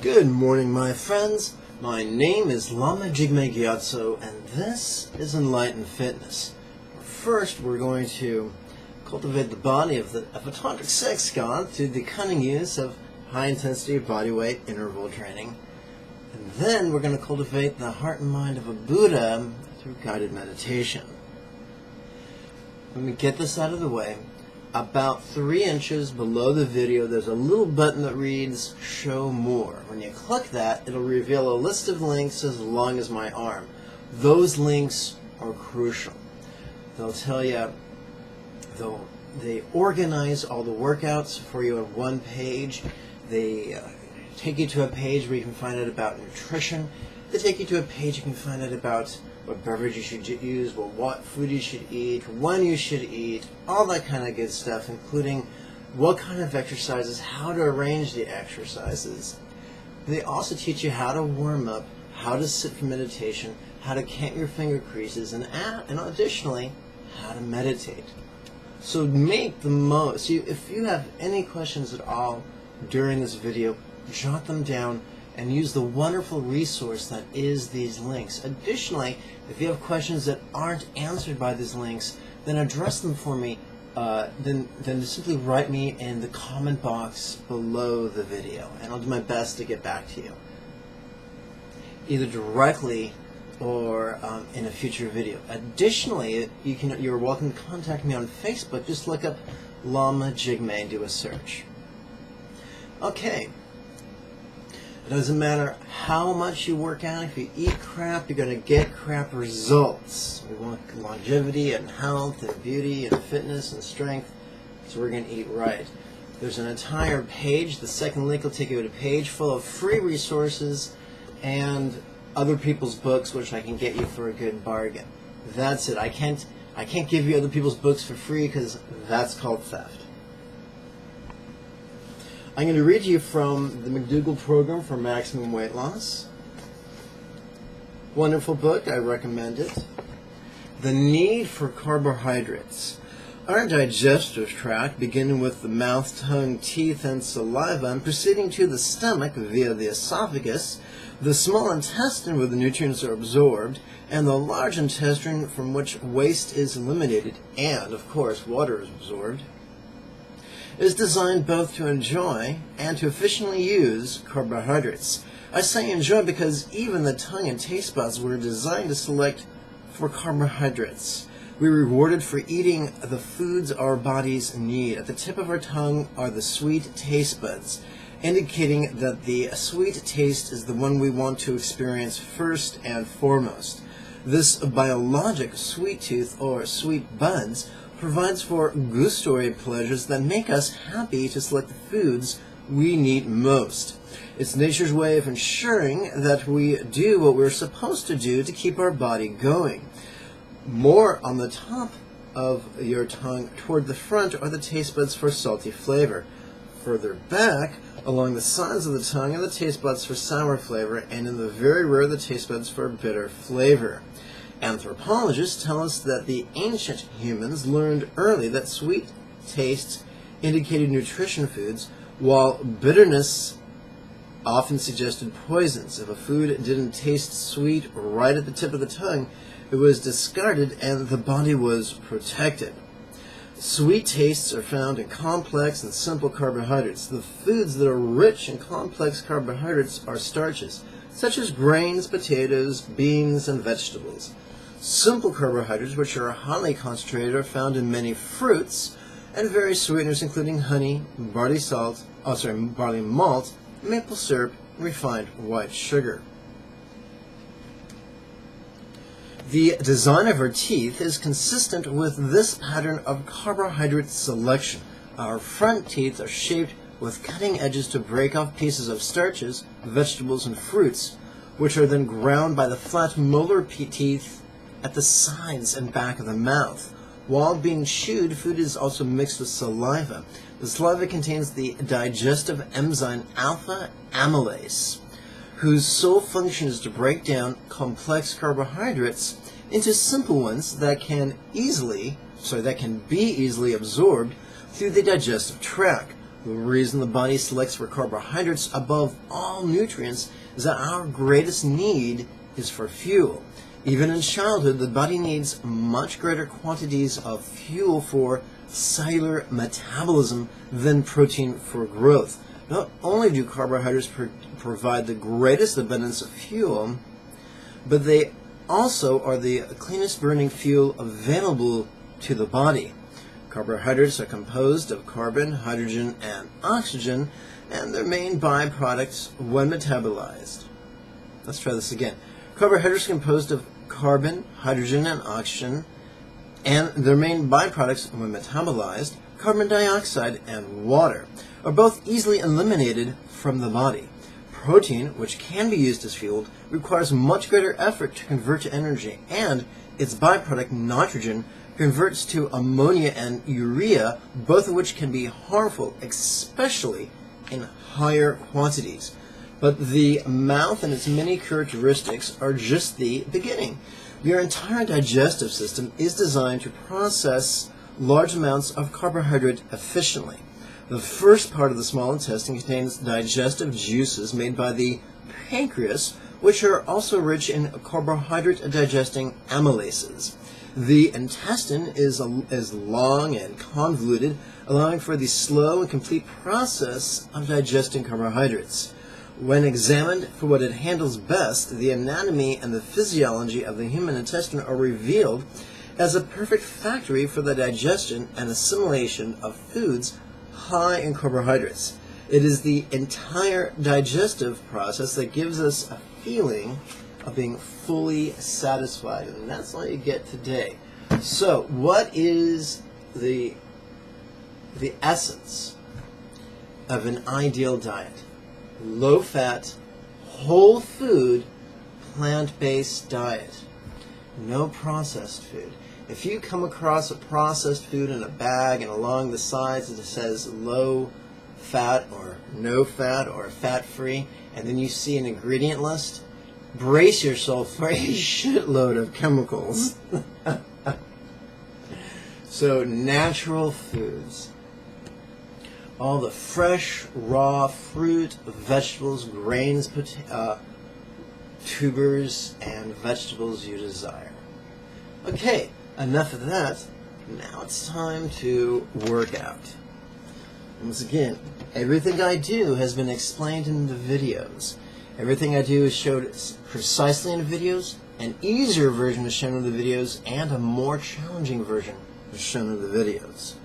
Good morning, my friends. My name is Lama Jigme, and this is Enlightened Fitness. First, we're going to cultivate the body of a tantric sex god through the cunning use of high-intensity bodyweight interval training. And then we're going to cultivate the heart and mind of a Buddha through guided meditation. Let me get this out of the way. About 3 inches below the video, there's a little button that reads Show More. When you click that, it'll reveal a list of links as long as my arm. Those links are crucial. They'll tell you, they organize all the workouts for you on one page. They take you to a page where you can find out about nutrition. They take you to a page you can find out about what beverage you should use, what food you should eat, when you should eat, all that kind of good stuff, including what kind of exercises, how to arrange the exercises. They also teach you how to warm up, how to sit for meditation, how to count your finger creases, and additionally, how to meditate. So make the most. If you have any questions at all during this video, jot them down and use the wonderful resource that is these links. Additionally, if you have questions that aren't answered by these links, then address them for me. Then simply write me in the comment box below the video, and I'll do my best to get back to you, either directly or in a future video. Additionally, you're welcome to contact me on Facebook. Just look up Lama Jigme and do a search. Okay. It doesn't matter how much you work out. If you eat crap, you're going to get crap results. We want longevity and health and beauty and fitness and strength, so we're going to eat right. There's an entire page. The second link will take you to a page full of free resources and other people's books, which I can get you for a good bargain. That's it. I can't give you other people's books for free because that's called theft. I'm going to read you from the McDougall Program for Maximum Weight Loss. Wonderful book. I recommend it. The Need for Carbohydrates. Our digestive tract, beginning with the mouth, tongue, teeth, and saliva, and proceeding to the stomach via the esophagus, the small intestine where the nutrients are absorbed, and the large intestine from which waste is eliminated, and, of course, water is absorbed, is designed both to enjoy and to efficiently use carbohydrates. I say enjoy because even the tongue and taste buds were designed to select for carbohydrates. We're rewarded for eating the foods our bodies need. At the tip of our tongue are the sweet taste buds, indicating that the sweet taste is the one we want to experience first and foremost. This biologic sweet tooth or sweet buds provides for gustatory pleasures that make us happy to select the foods we need most. It's nature's way of ensuring that we do what we're supposed to do to keep our body going. More on the top of your tongue toward the front are the taste buds for salty flavor. Further back, along the sides of the tongue, are the taste buds for sour flavor, and in the very rear, the taste buds for bitter flavor. Anthropologists tell us that the ancient humans learned early that sweet tastes indicated nutrition foods, while bitterness often suggested poisons. If a food didn't taste sweet right at the tip of the tongue, it was discarded and the body was protected. Sweet tastes are found in complex and simple carbohydrates. The foods that are rich in complex carbohydrates are starches, such as grains, potatoes, beans, and vegetables. Simple carbohydrates, which are highly concentrated, are found in many fruits and various sweeteners, including honey, barley malt, maple syrup, and refined white sugar. The design of our teeth is consistent with this pattern of carbohydrate selection. Our front teeth are shaped with cutting edges to break off pieces of starches, vegetables, and fruits, which are then ground by the flat molar teeth at the sides and back of the mouth. While being chewed, food is also mixed with saliva. The saliva contains the digestive enzyme alpha amylase, whose sole function is to break down complex carbohydrates into simple ones that can be easily absorbed through the digestive tract. The reason the body selects for carbohydrates above all nutrients is that our greatest need is for fuel. Even in childhood, the body needs much greater quantities of fuel for cellular metabolism than protein for growth. Not only do carbohydrates provide the greatest abundance of fuel, but they also are the cleanest burning fuel available to the body. Carbohydrates are composed of carbon, hydrogen, and oxygen, and their main byproducts when metabolized. Let's try this again. Carbohydrates are composed of carbon, hydrogen, and oxygen, and their main byproducts when metabolized, carbon dioxide and water, are both easily eliminated from the body. Protein, which can be used as fuel, requires much greater effort to convert to energy, and its byproduct, nitrogen, converts to ammonia and urea, both of which can be harmful, especially in higher quantities. But the mouth and its many characteristics are just the beginning. Your entire digestive system is designed to process large amounts of carbohydrate efficiently. The first part of the small intestine contains digestive juices made by the pancreas, which are also rich in carbohydrate-digesting amylases. The intestine is long and convoluted, allowing for the slow and complete process of digesting carbohydrates. When examined for what it handles best, the anatomy and the physiology of the human intestine are revealed as a perfect factory for the digestion and assimilation of foods high in carbohydrates. It is the entire digestive process that gives us a feeling of being fully satisfied, and that's all you get today. So, what is the essence of an ideal diet? Low-fat, whole food, plant-based diet. No processed food. If you come across a processed food in a bag and along the sides it says low fat or no fat or fat-free, and then you see an ingredient list, brace yourself for a shitload of chemicals. So, natural foods. All the fresh, raw fruit, vegetables, grains, tubers, and vegetables you desire. Okay, enough of that. Now it's time to work out. Once again, everything I do has been explained in the videos. Everything I do is showed precisely in the videos. An easier version is shown in the videos, and a more challenging version is shown in the videos.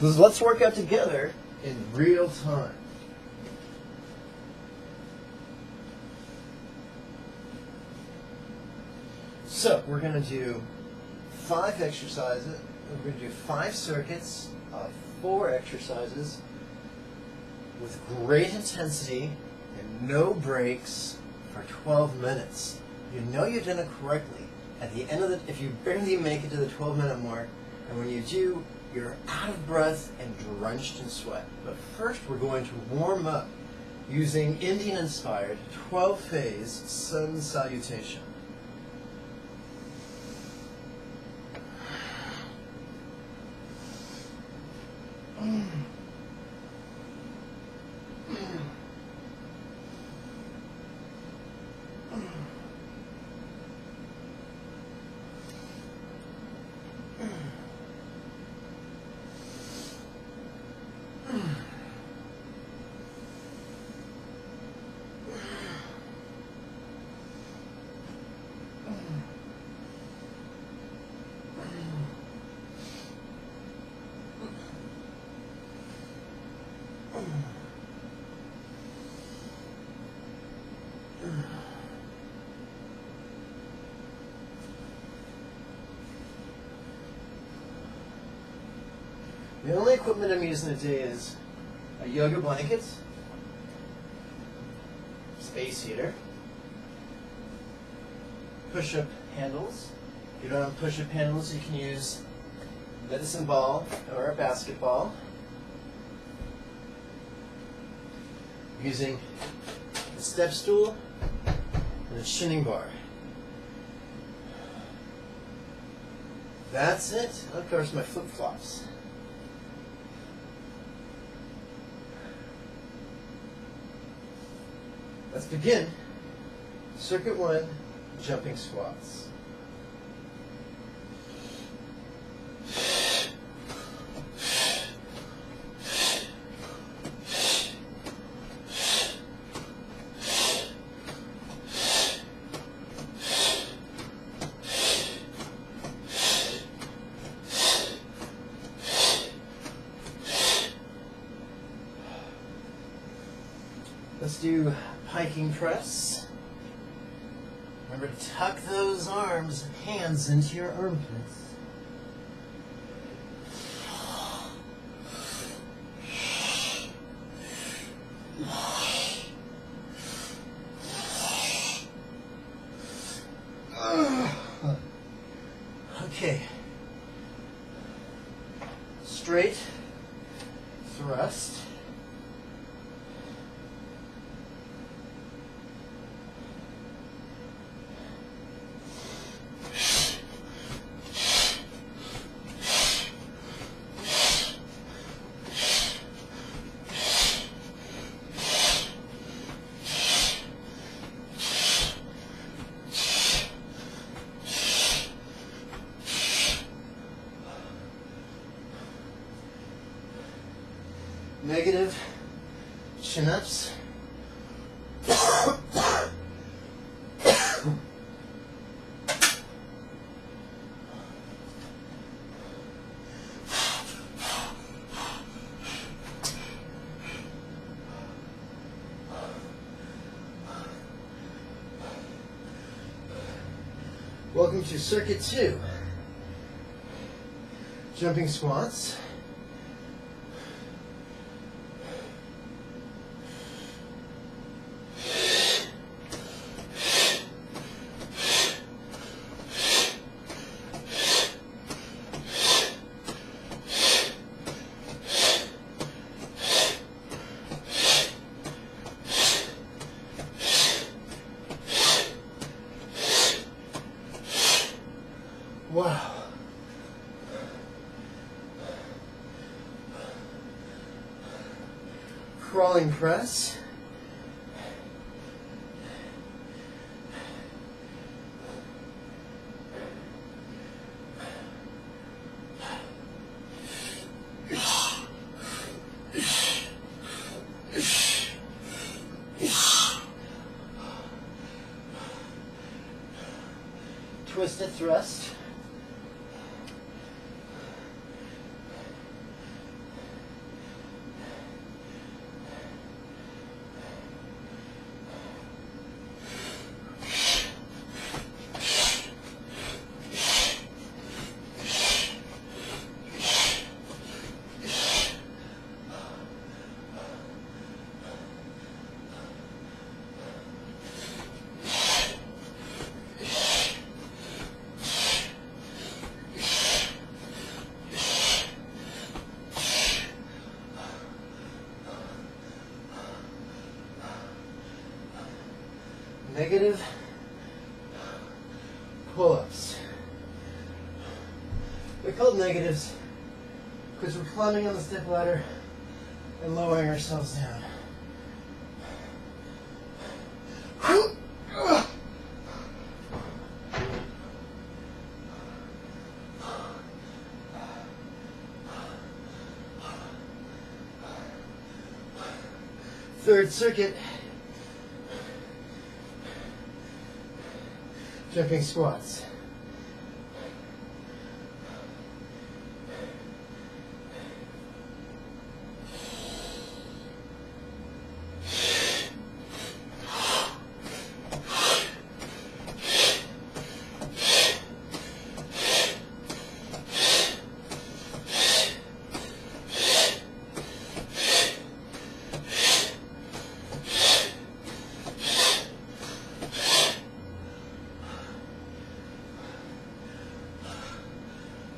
So let's work out together in real time. So we're going to do 5 exercises. We're going to do 5 circuits of 4 exercises with great intensity and no breaks for 12 minutes. You know you've done it correctly. At the end of it, if you barely make it to the 12-minute mark, and when you do, you're out of breath and drenched in sweat. But first, we're going to warm up using Indian-inspired 12-phase sun salutation. The only equipment I'm using today is a yoga blanket, space heater, push-up handles. If you don't have push-up handles, you can use a medicine ball or a basketball. Using a step stool and a chinning bar. That's it. Of course, my flip-flops. Let's begin. Circuit 1, jumping squats. Let's do hiking press. Remember to tuck those arms, hands into your armpits. Okay. Straight thrust. Negative chin-ups. Welcome to Circuit 2. Jumping squats. Wow. Crawling press. Twisted thrust. Negative pull-ups. They're called negatives because we're climbing on the step ladder and lowering ourselves down. Third circuit. Jumping squats.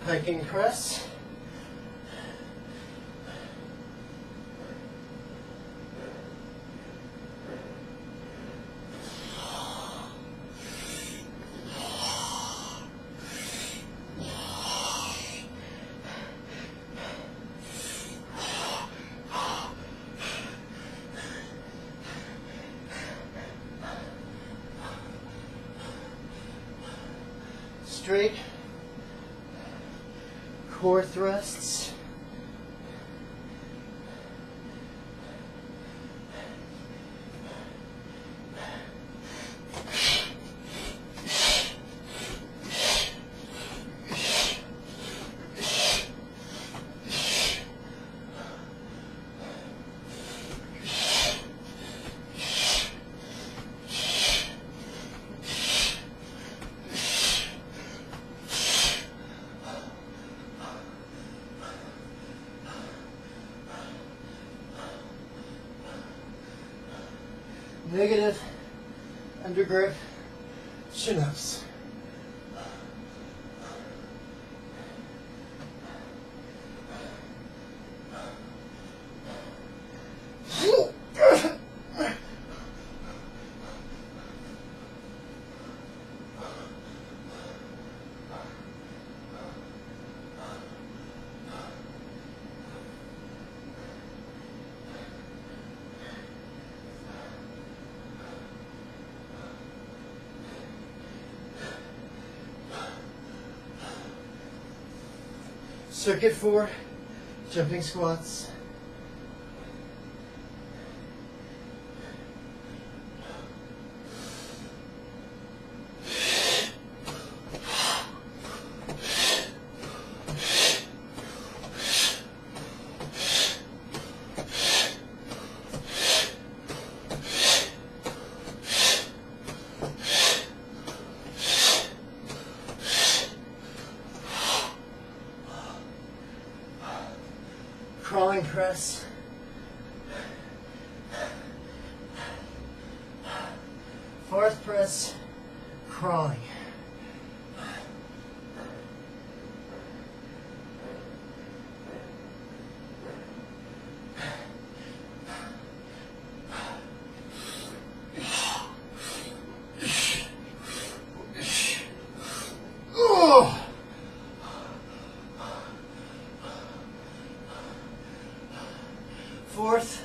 Hiking press. straight core thrusts. Negative undergrip chin-ups. Circuit 4, jumping squats. Crawling press. Fourth press, crawling. Fourth,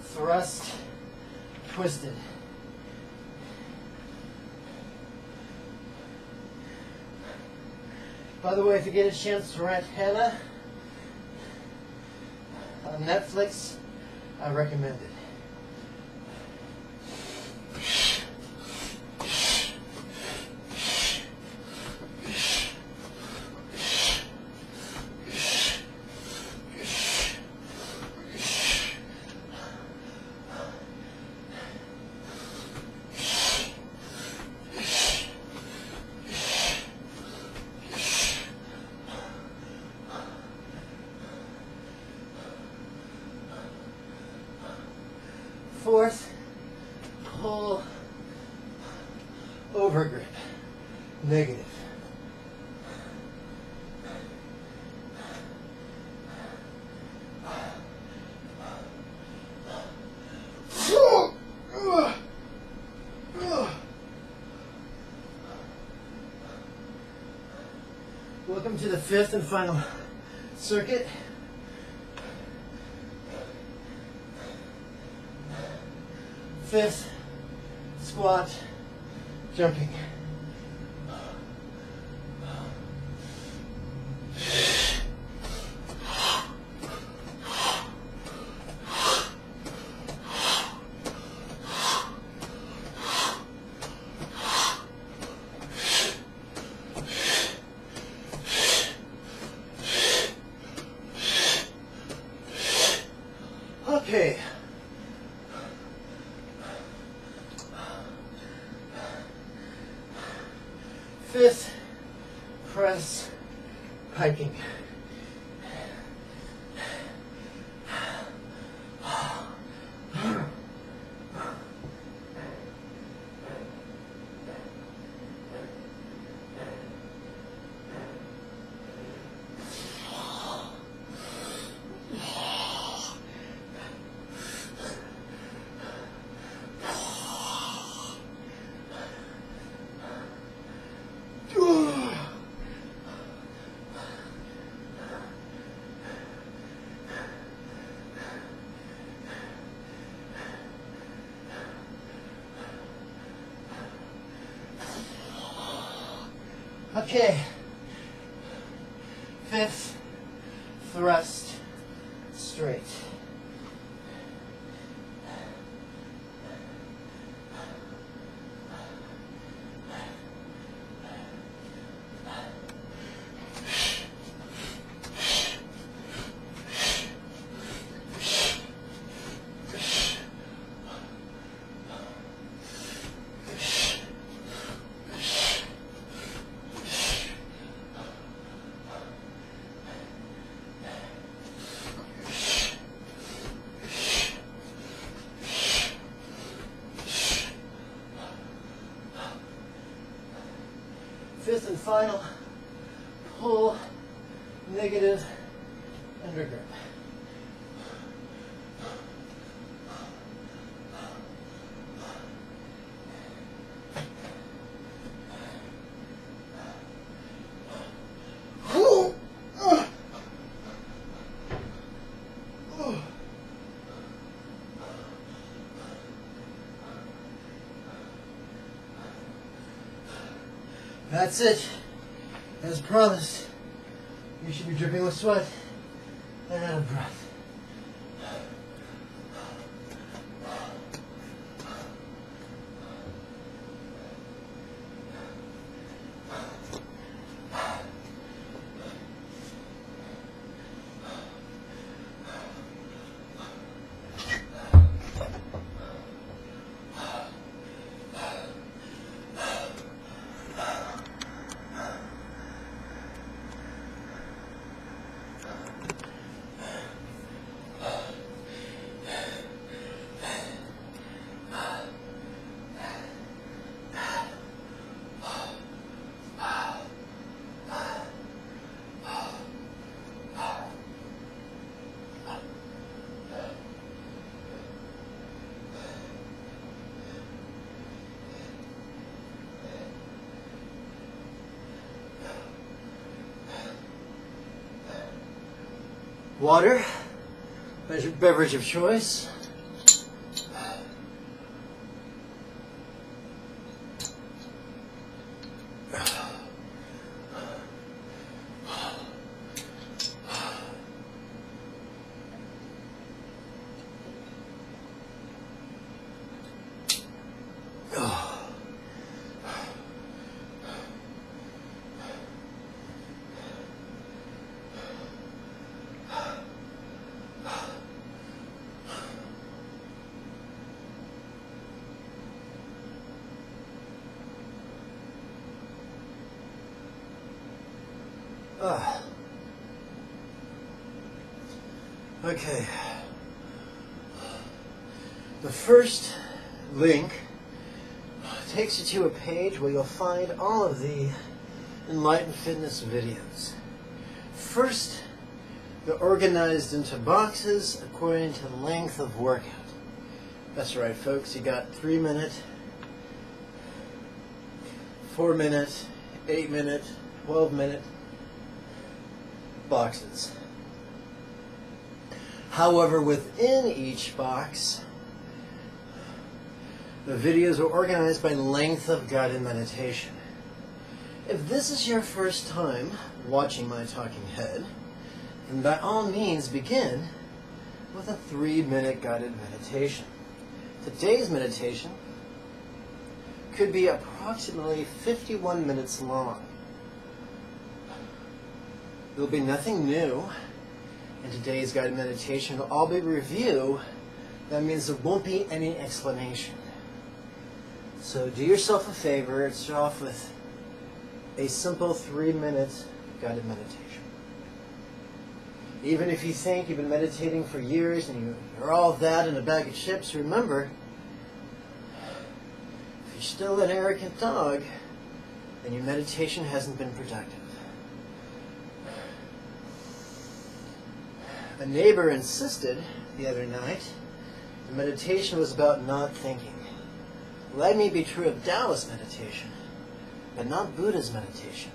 thrust, twisted. By the way, if you get a chance to rent Hannah on Netflix, I recommend it. Fourth, pull over grip, negative. Welcome to the fifth and final circuit. Fifth, squat, jumping. Okay. Fifth, press, hiking. Okay. Fifth thrust straight. Fifth and final, pull, negative, undergrip. That's it. As promised, you should be dripping with sweat and out of breath. Water, beverage of choice. Okay. The first link takes you to a page where you'll find all of the Enlightened Fitness videos. First, they're organized into boxes according to length of workout. That's right, folks. You got 3-minute, 4-minute, 8-minute, 12-minute boxes. However, within each box, the videos are organized by length of guided meditation. If this is your first time watching my talking head, then by all means begin with a 3-minute guided meditation. Today's meditation could be approximately 51 minutes long. There will be nothing new in today's guided meditation. It'll all be review. That means there won't be any explanation. So do yourself a favor and start off with a simple 3-minute guided meditation. Even if you think you've been meditating for years and you're all that in a bag of chips, remember, if you're still an arrogant dog, then your meditation hasn't been productive. A neighbor insisted the other night the meditation was about not thinking. Well, that may be true of Taoist meditation, but not Buddha's meditation.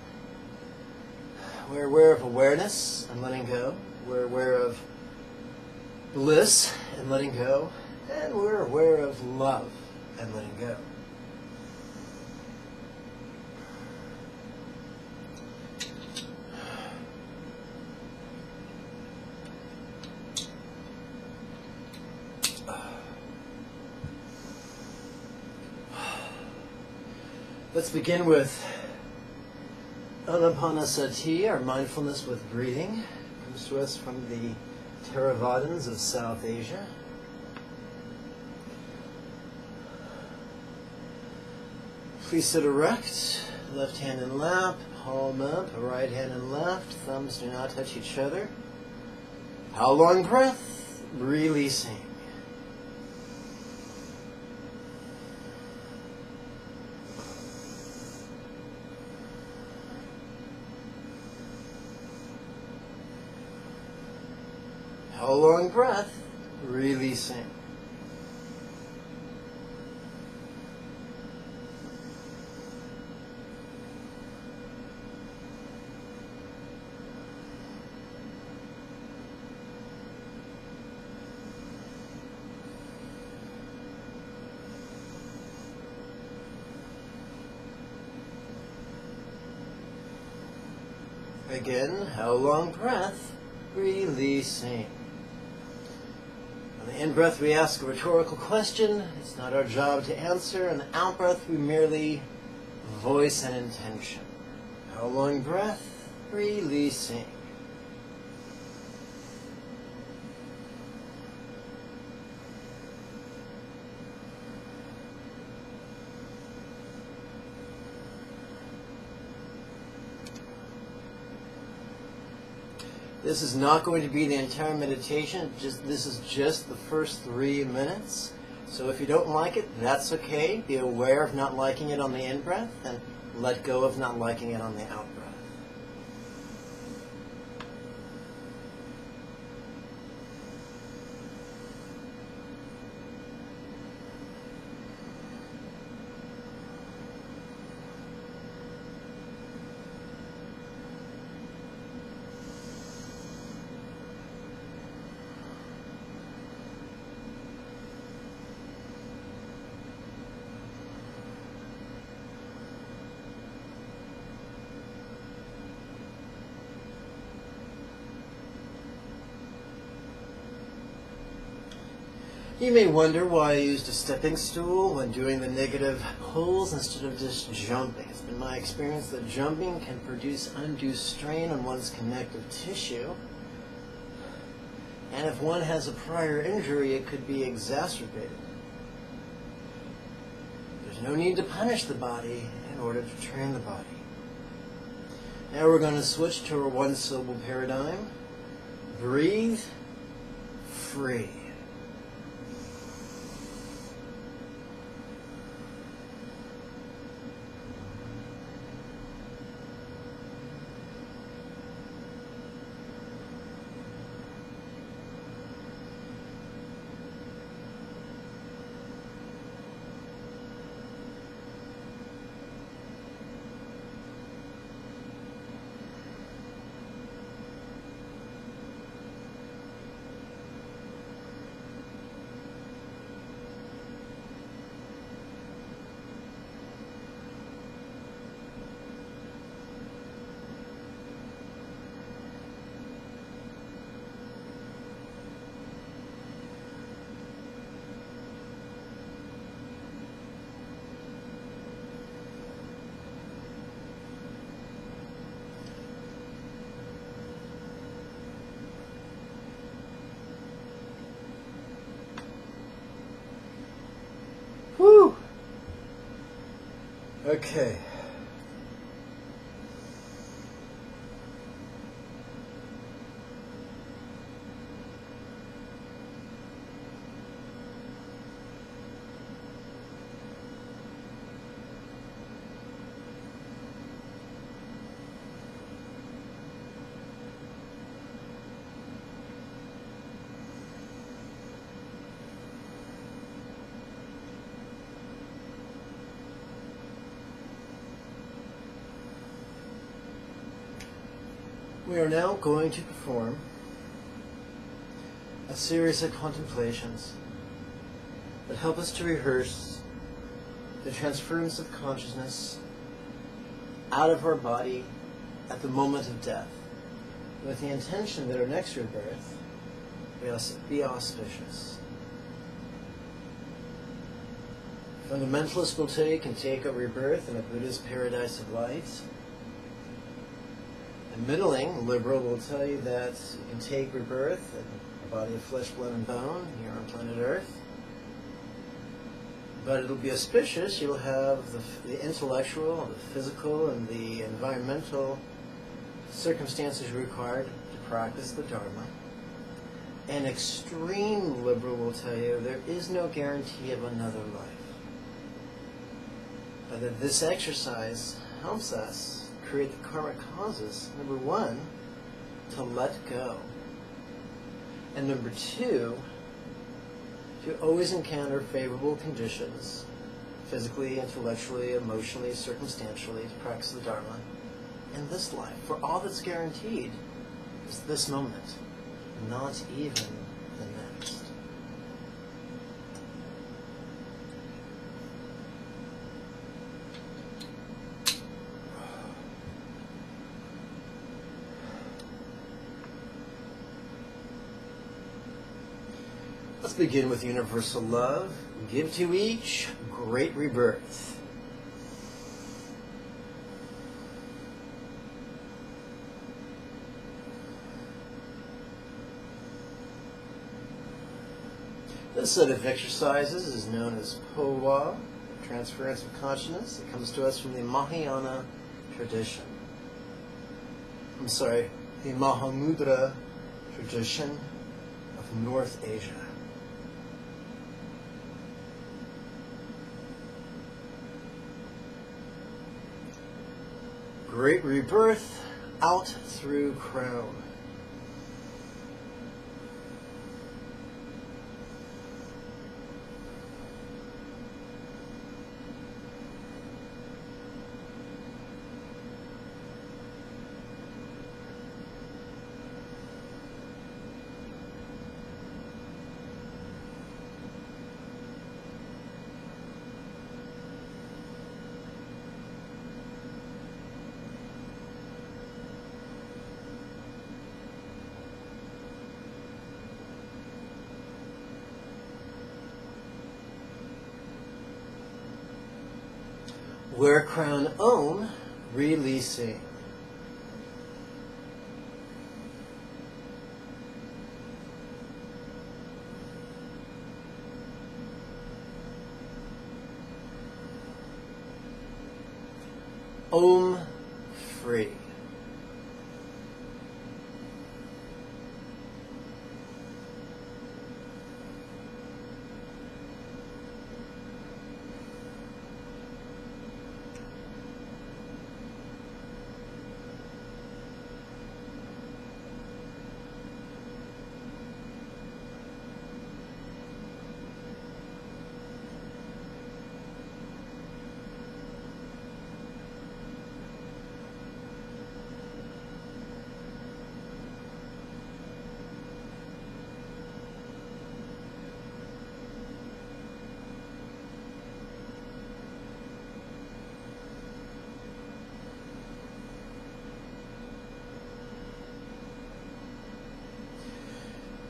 We're aware of awareness and letting go. We're aware of bliss and letting go. And we're aware of love and letting go. Let's begin with Anapanasati, our mindfulness with breathing. It comes to us from the Theravadins of South Asia. Please sit erect, left hand in lap, palm up, right hand in left, thumbs do not touch each other. How long breath, releasing. How long breath, releasing. Again, how long breath, releasing. On the in-breath, we ask a rhetorical question. It's not our job to answer. On the out-breath, we merely voice an intention. How long breath, releasing. This is not going to be the entire meditation. This is just the first 3 minutes. So if you don't like it, that's okay. Be aware of not liking it on the in-breath and let go of not liking it on the out-breath. You may wonder why I used a stepping stool when doing the negative pulls instead of just jumping. It's been my experience that jumping can produce undue strain on one's connective tissue. And if one has a prior injury, it could be exacerbated. There's no need to punish the body in order to train the body. Now we're going to switch to our one-syllable paradigm. Breathe, free. Whew. Okay. We are now going to perform a series of contemplations that help us to rehearse the transference of consciousness out of our body at the moment of death, with the intention that our next rebirth be auspicious. Fundamentalists will tell you can take a rebirth in a Buddhist paradise of light. A middling liberal will tell you that you can take rebirth in a body of flesh, blood, and bone here on planet Earth. But it'll be auspicious. You'll have the intellectual, the physical, and the environmental circumstances required to practice the Dharma. An extreme liberal will tell you there is no guarantee of another life. But that this exercise helps us create the karmic causes, number one, to let go. And number two, to always encounter favorable conditions, physically, intellectually, emotionally, circumstantially, to practice the Dharma in this life. For all that's guaranteed is this moment, not even the next. Let's begin with universal love. Give to each great rebirth. This set of exercises is known as Powa, transference of consciousness. It comes to us from the Mahayana tradition. The Mahamudra tradition of North Asia. Great rebirth out through crown. Where crown Om, releasing. Om, free.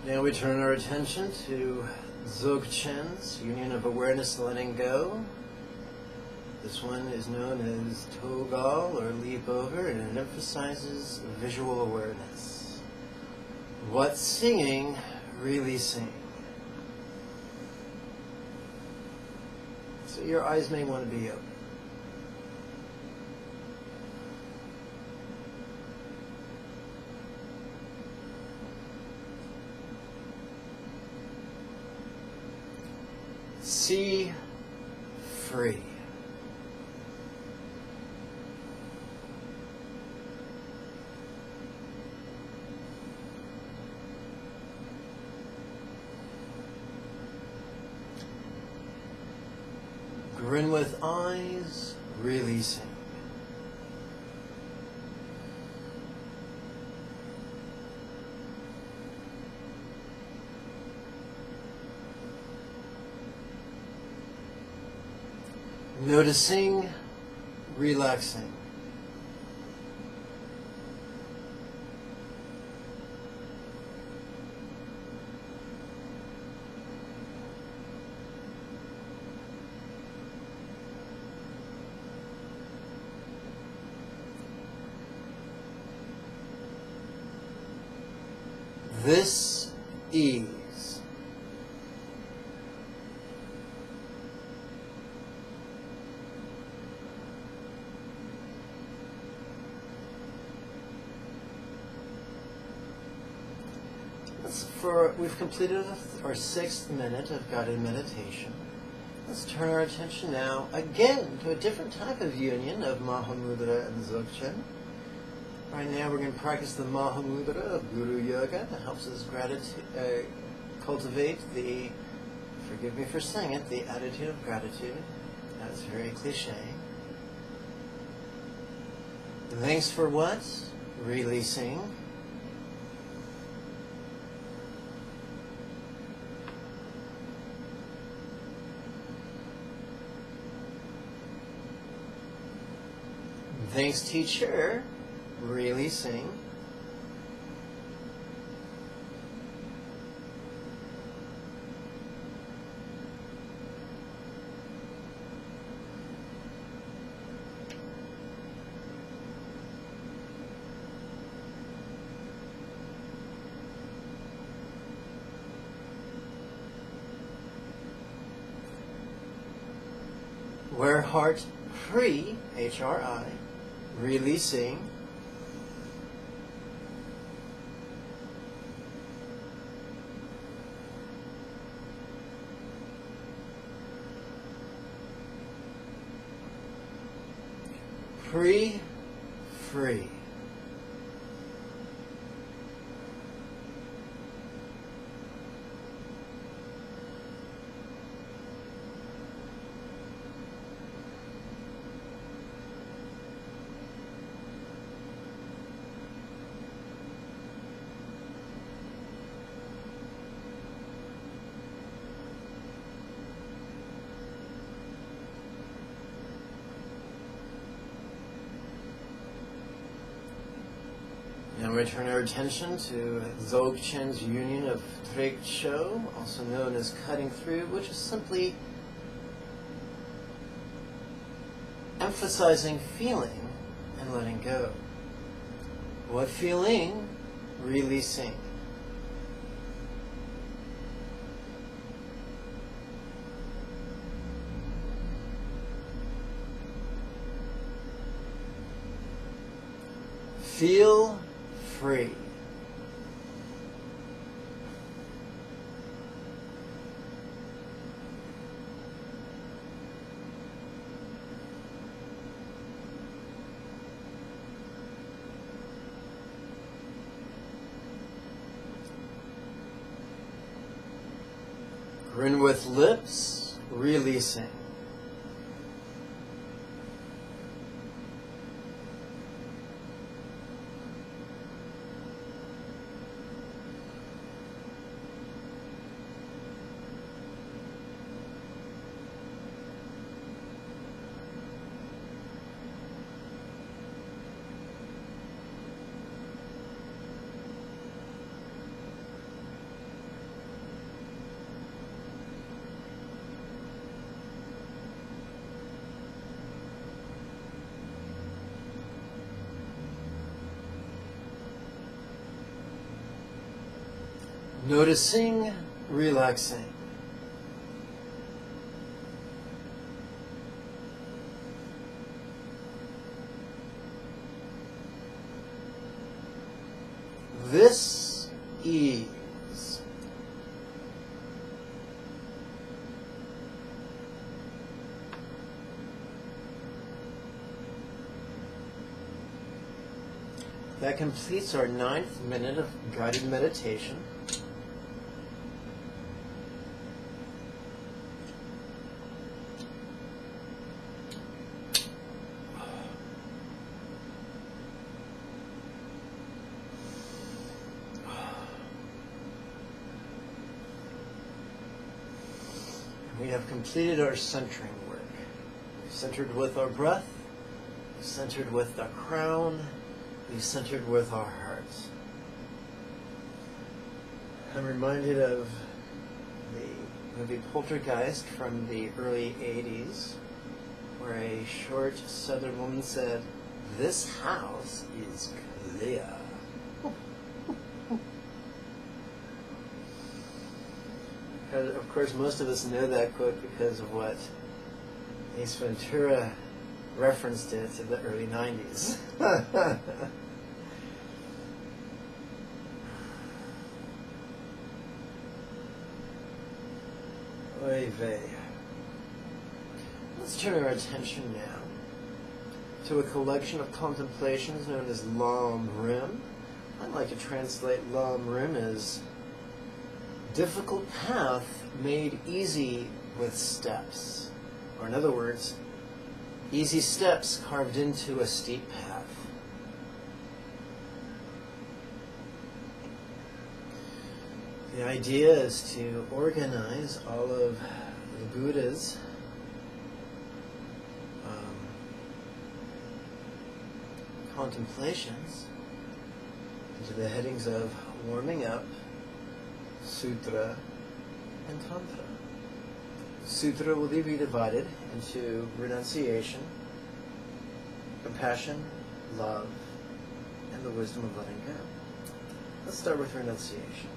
Now we turn our attention to Dzogchen's Union of Awareness Letting Go. This one is known as Togal or Leap Over, and it emphasizes visual awareness. What's singing, releasing. So your eyes may want to be open. See free. Grin with eyes, releasing. Noticing, relaxing. this ease. We've completed our 6th minute of guided meditation. Let's turn our attention now again to a different type of union of Mahamudra and Dzogchen. Right now we're going to practice the Mahamudra of Guru Yoga that helps us cultivate the, forgive me for saying it, the attitude of gratitude. That's very cliche. Thanks for what? Releasing. Thanks, teacher. Releasing. Where heart free, H-R-I, releasing. Free. Now we turn our attention to Dzogchen's union of Trekcho, also known as cutting through, which is simply emphasizing feeling and letting go. What feeling? Releasing. Feel free. Grin with lips, releasing. Noticing, relaxing. This ease. That completes our 9th minute of guided meditation. We have completed our centering work. We've centered with our breath, we've centered with our crown, we've centered with our hearts. I'm reminded of the movie Poltergeist from the early 80s, where a short southern woman said, "This house is clear." Of course, most of us know that quote because of what Ace Ventura referenced it in the early 90s. Oy vey. Let's turn our attention now to a collection of contemplations known as Lam Rim. I'd like to translate Lam Rim as difficult path made easy with steps. Or in other words, easy steps carved into a steep path. The idea is to organize all of the Buddha's contemplations into the headings of warming up, Sutra, and Tantra. Sutra will be divided into renunciation, compassion, love, and the wisdom of letting go. Let's start with renunciation.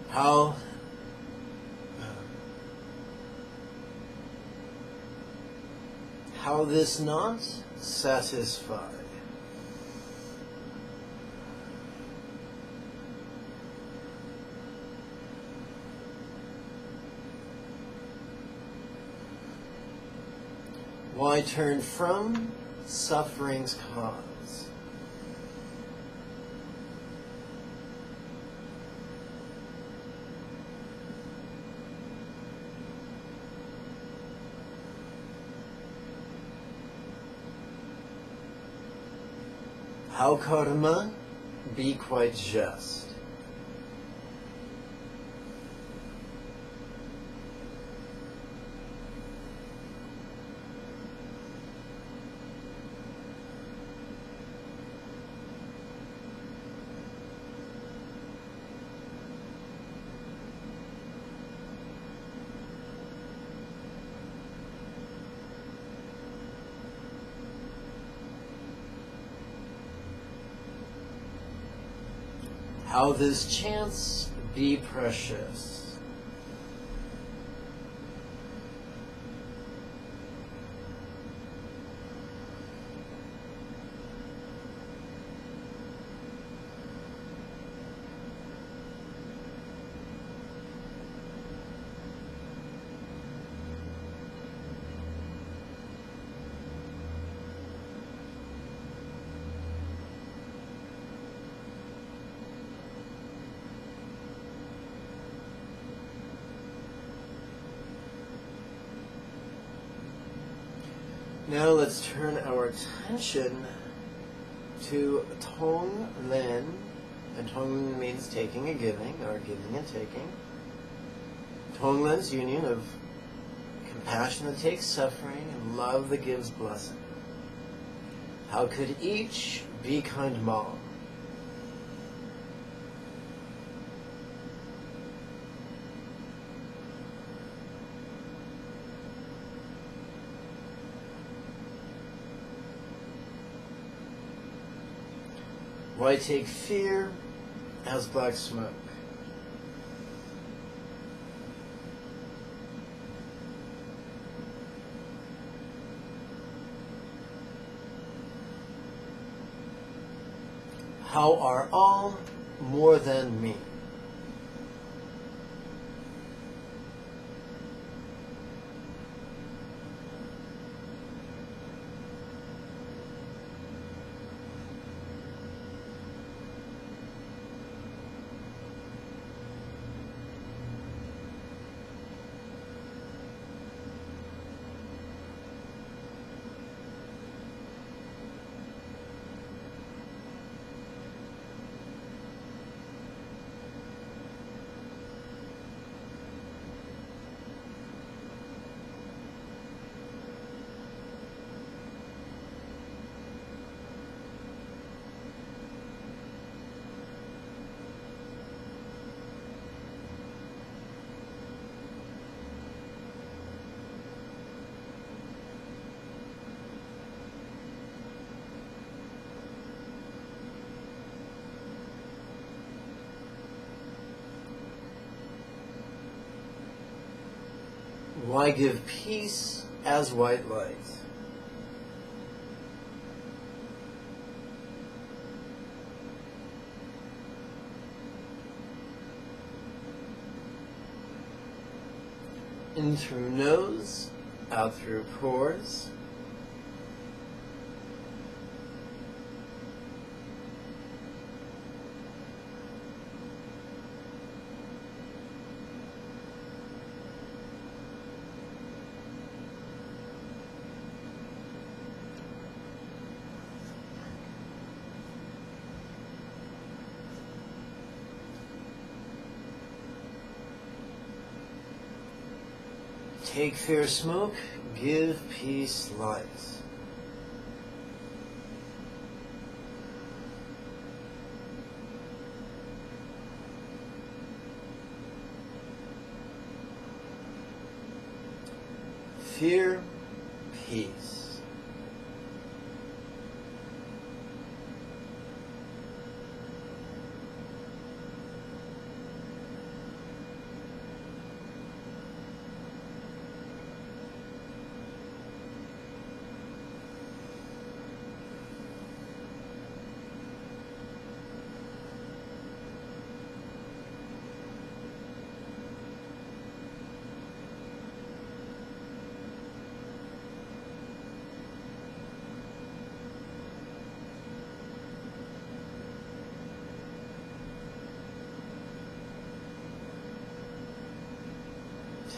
How this not satisfy. Why turn from suffering's cause? How karma be quite just? How this chance be precious. Now let's turn our attention to Tong Len, and Tong means taking and giving, or giving and taking. Tong Len's union of compassion that takes suffering and love that gives blessing. How could each be kind mom? Why take fear as black smoke? How are all more than me? Why give peace as white light? In through nose, out through pores. Take fear smoke, give peace light. Fear, peace.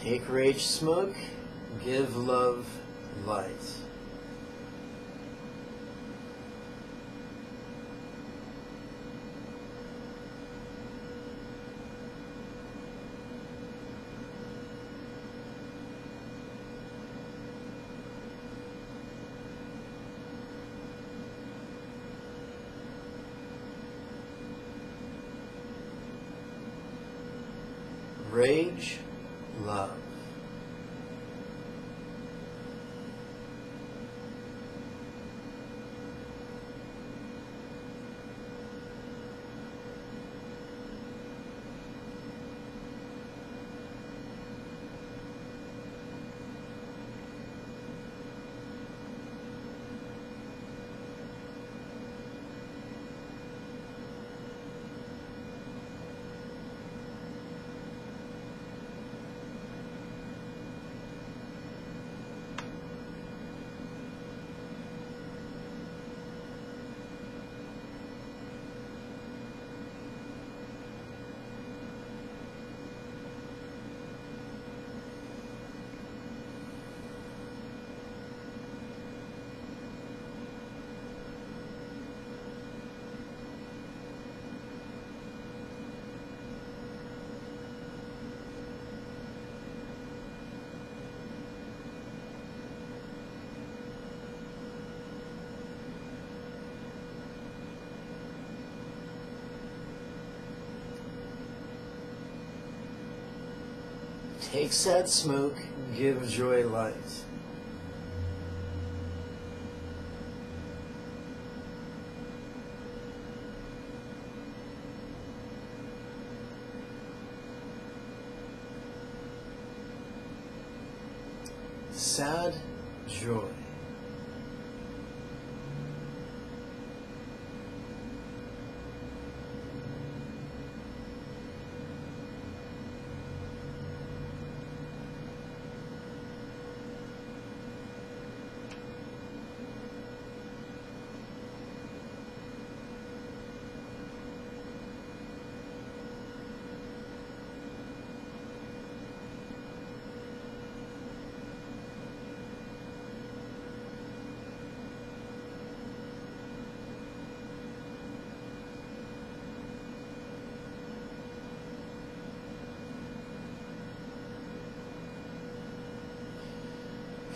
Take rage smoke, give love light. Rage, love. Take sad smoke, give joy light. Sad joy.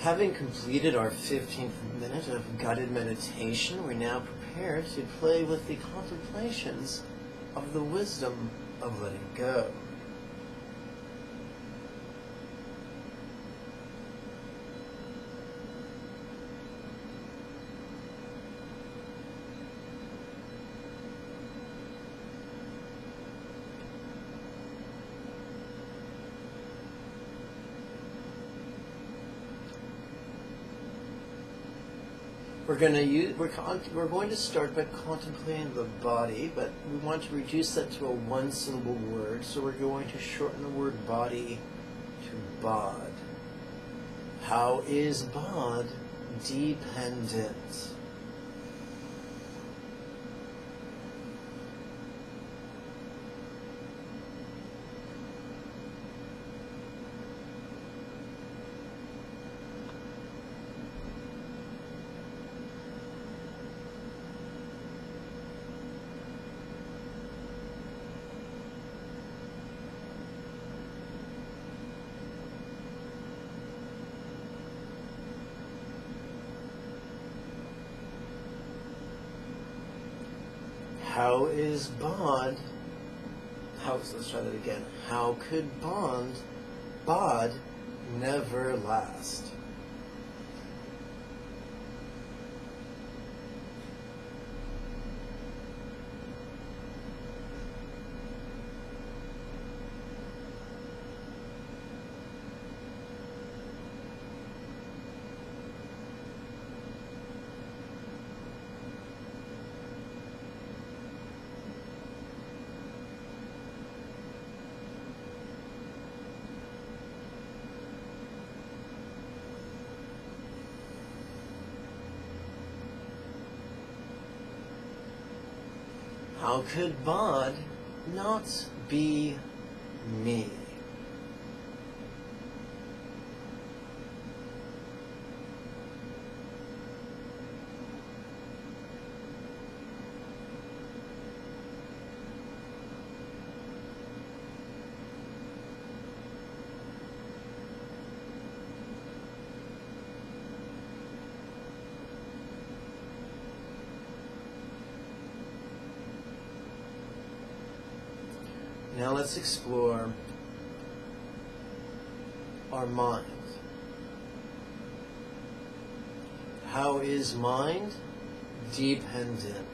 Having completed our 15th minute of guided meditation, we're now prepared to play with the contemplations of the wisdom of letting go. We're going to start by contemplating the body, but we want to reduce that to a one-syllable word, so we're going to shorten the word body to bod. How is bod dependent? How is bod? Let's try that again. How could bod never last? How could bod not be me? Now let's explore our mind. How is mind dependent?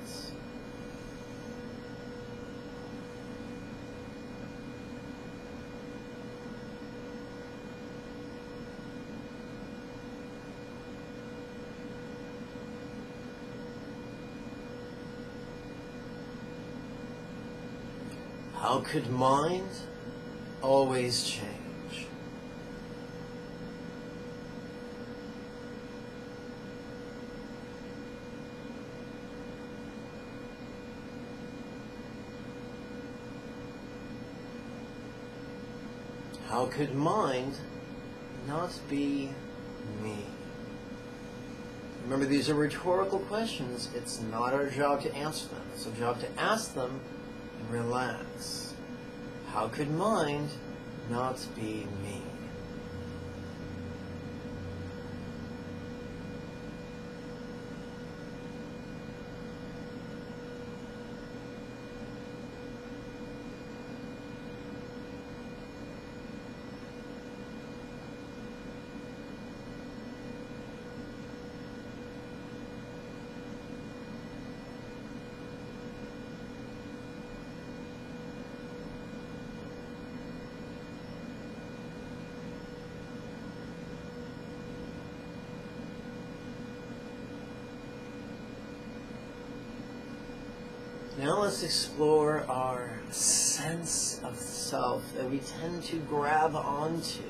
How could mind always change? How could mind not be me? Remember, these are rhetorical questions. It's not our job to answer them. It's our job to ask them and relax. How could mind not be me? Now let's explore our sense of self that we tend to grab onto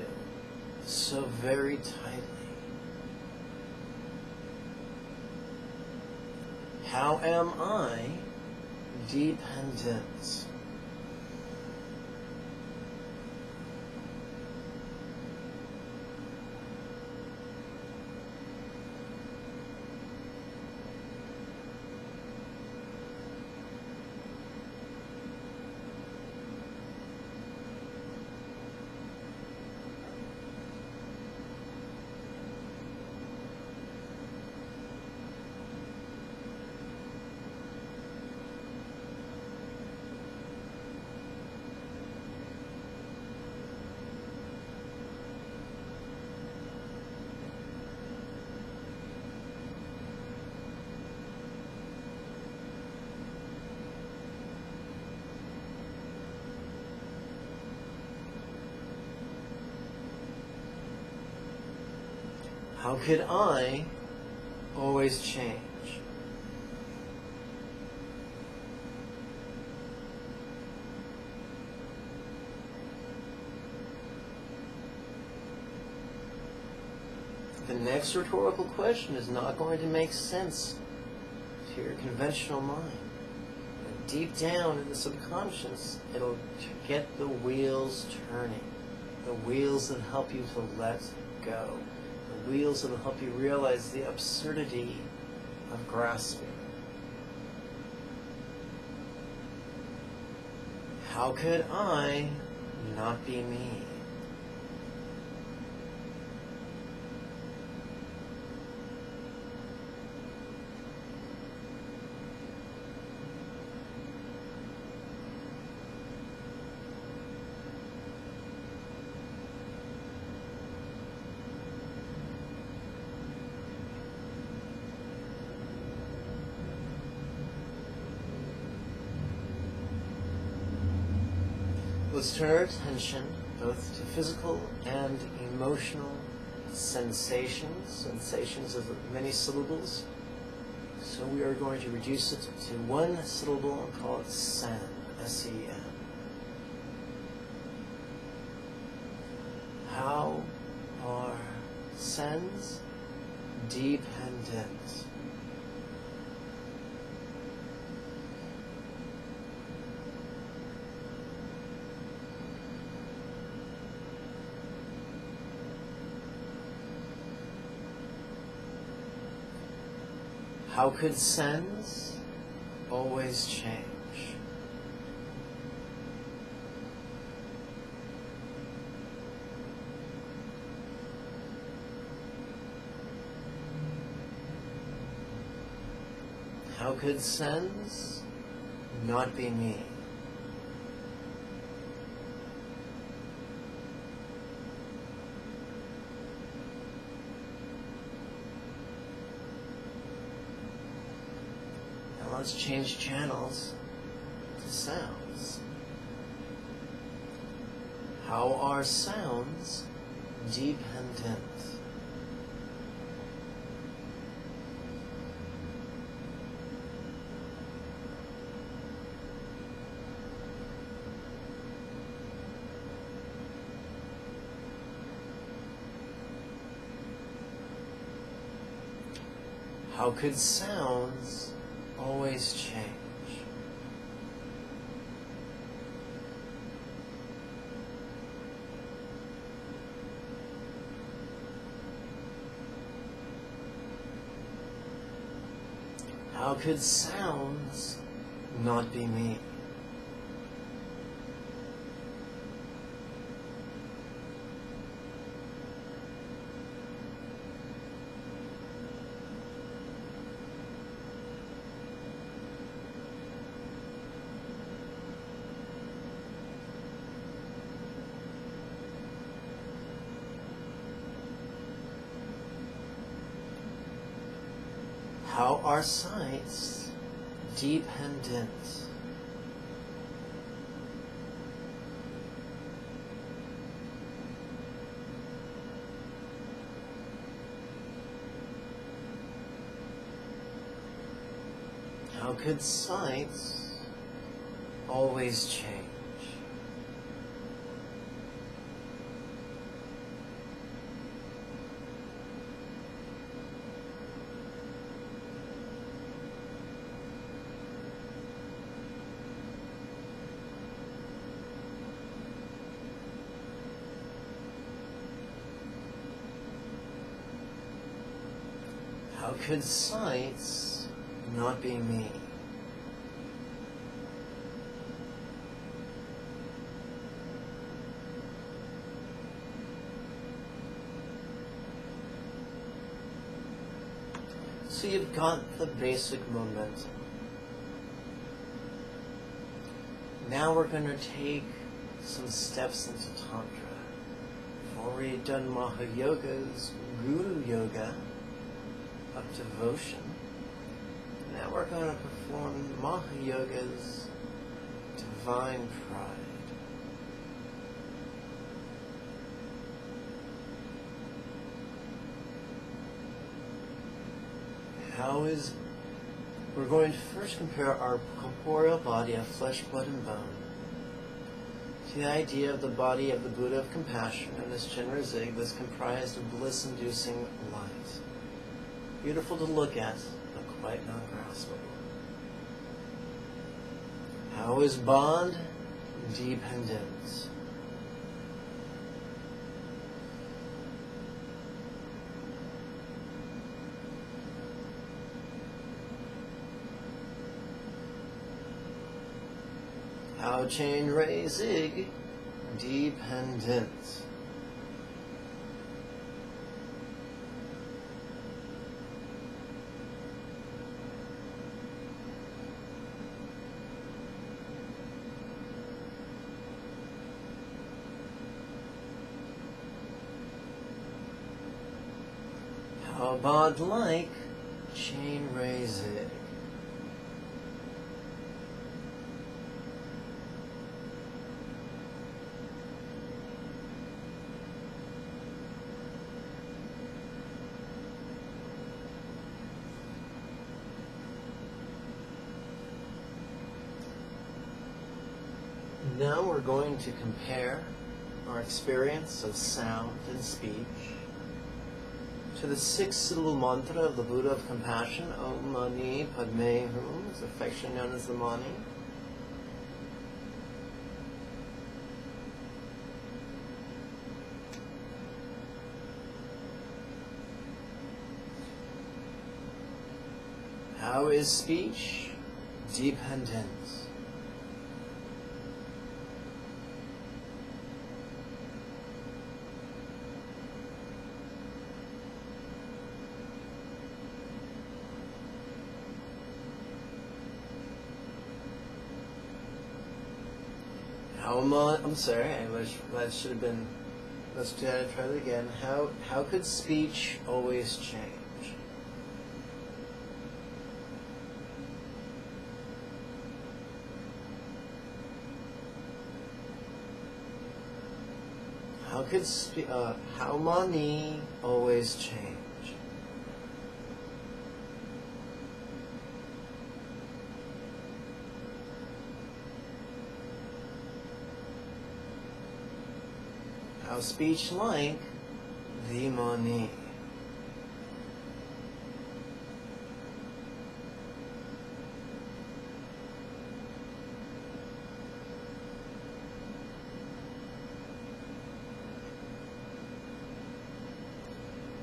so very tightly. How am I dependent? How could I always change. The next rhetorical question is not going to make sense to your conventional mind. But deep down in the subconscious, it'll get the wheels turning. The wheels that help you to let go. The wheels that will help you realize the absurdity of grasping. How could I not be me? Let's turn our attention both to physical and emotional sensations. Sensations of many syllables. So we are going to reduce it to one syllable and call it sen. S-E-N. How are sens dependent? How could sens always change? How could sens not be me? Let's change channels to sounds. How are sounds dependent? How could sounds always change? How could sounds not be me? How are sights dependent? How could sights always change? How could sights not be me? So you've got the basic momentum. Now we're going to take some steps into Tantra. We've already done Mahayoga's Guru Yoga of devotion. Now we're going to perform Mahayoga's divine pride. We're going to first compare our corporeal body of flesh, blood, and bone to the idea of the body of the Buddha of compassion and this Jigme that's comprised of bliss-inducing light. Beautiful to look at, but quite non-graspable. How is bond dependent? How chain raising dependent? How about like chain raising? Now we're going to compare our experience of sound and speech to the 6-syllable mantra of the Buddha of compassion, Om Mani Padme Hum, is affectionately known as the Mani. How is speech dependent? I'm sorry, that should have been, let's try that again. How could speech always change? How Mani always change? How speech like the Mani?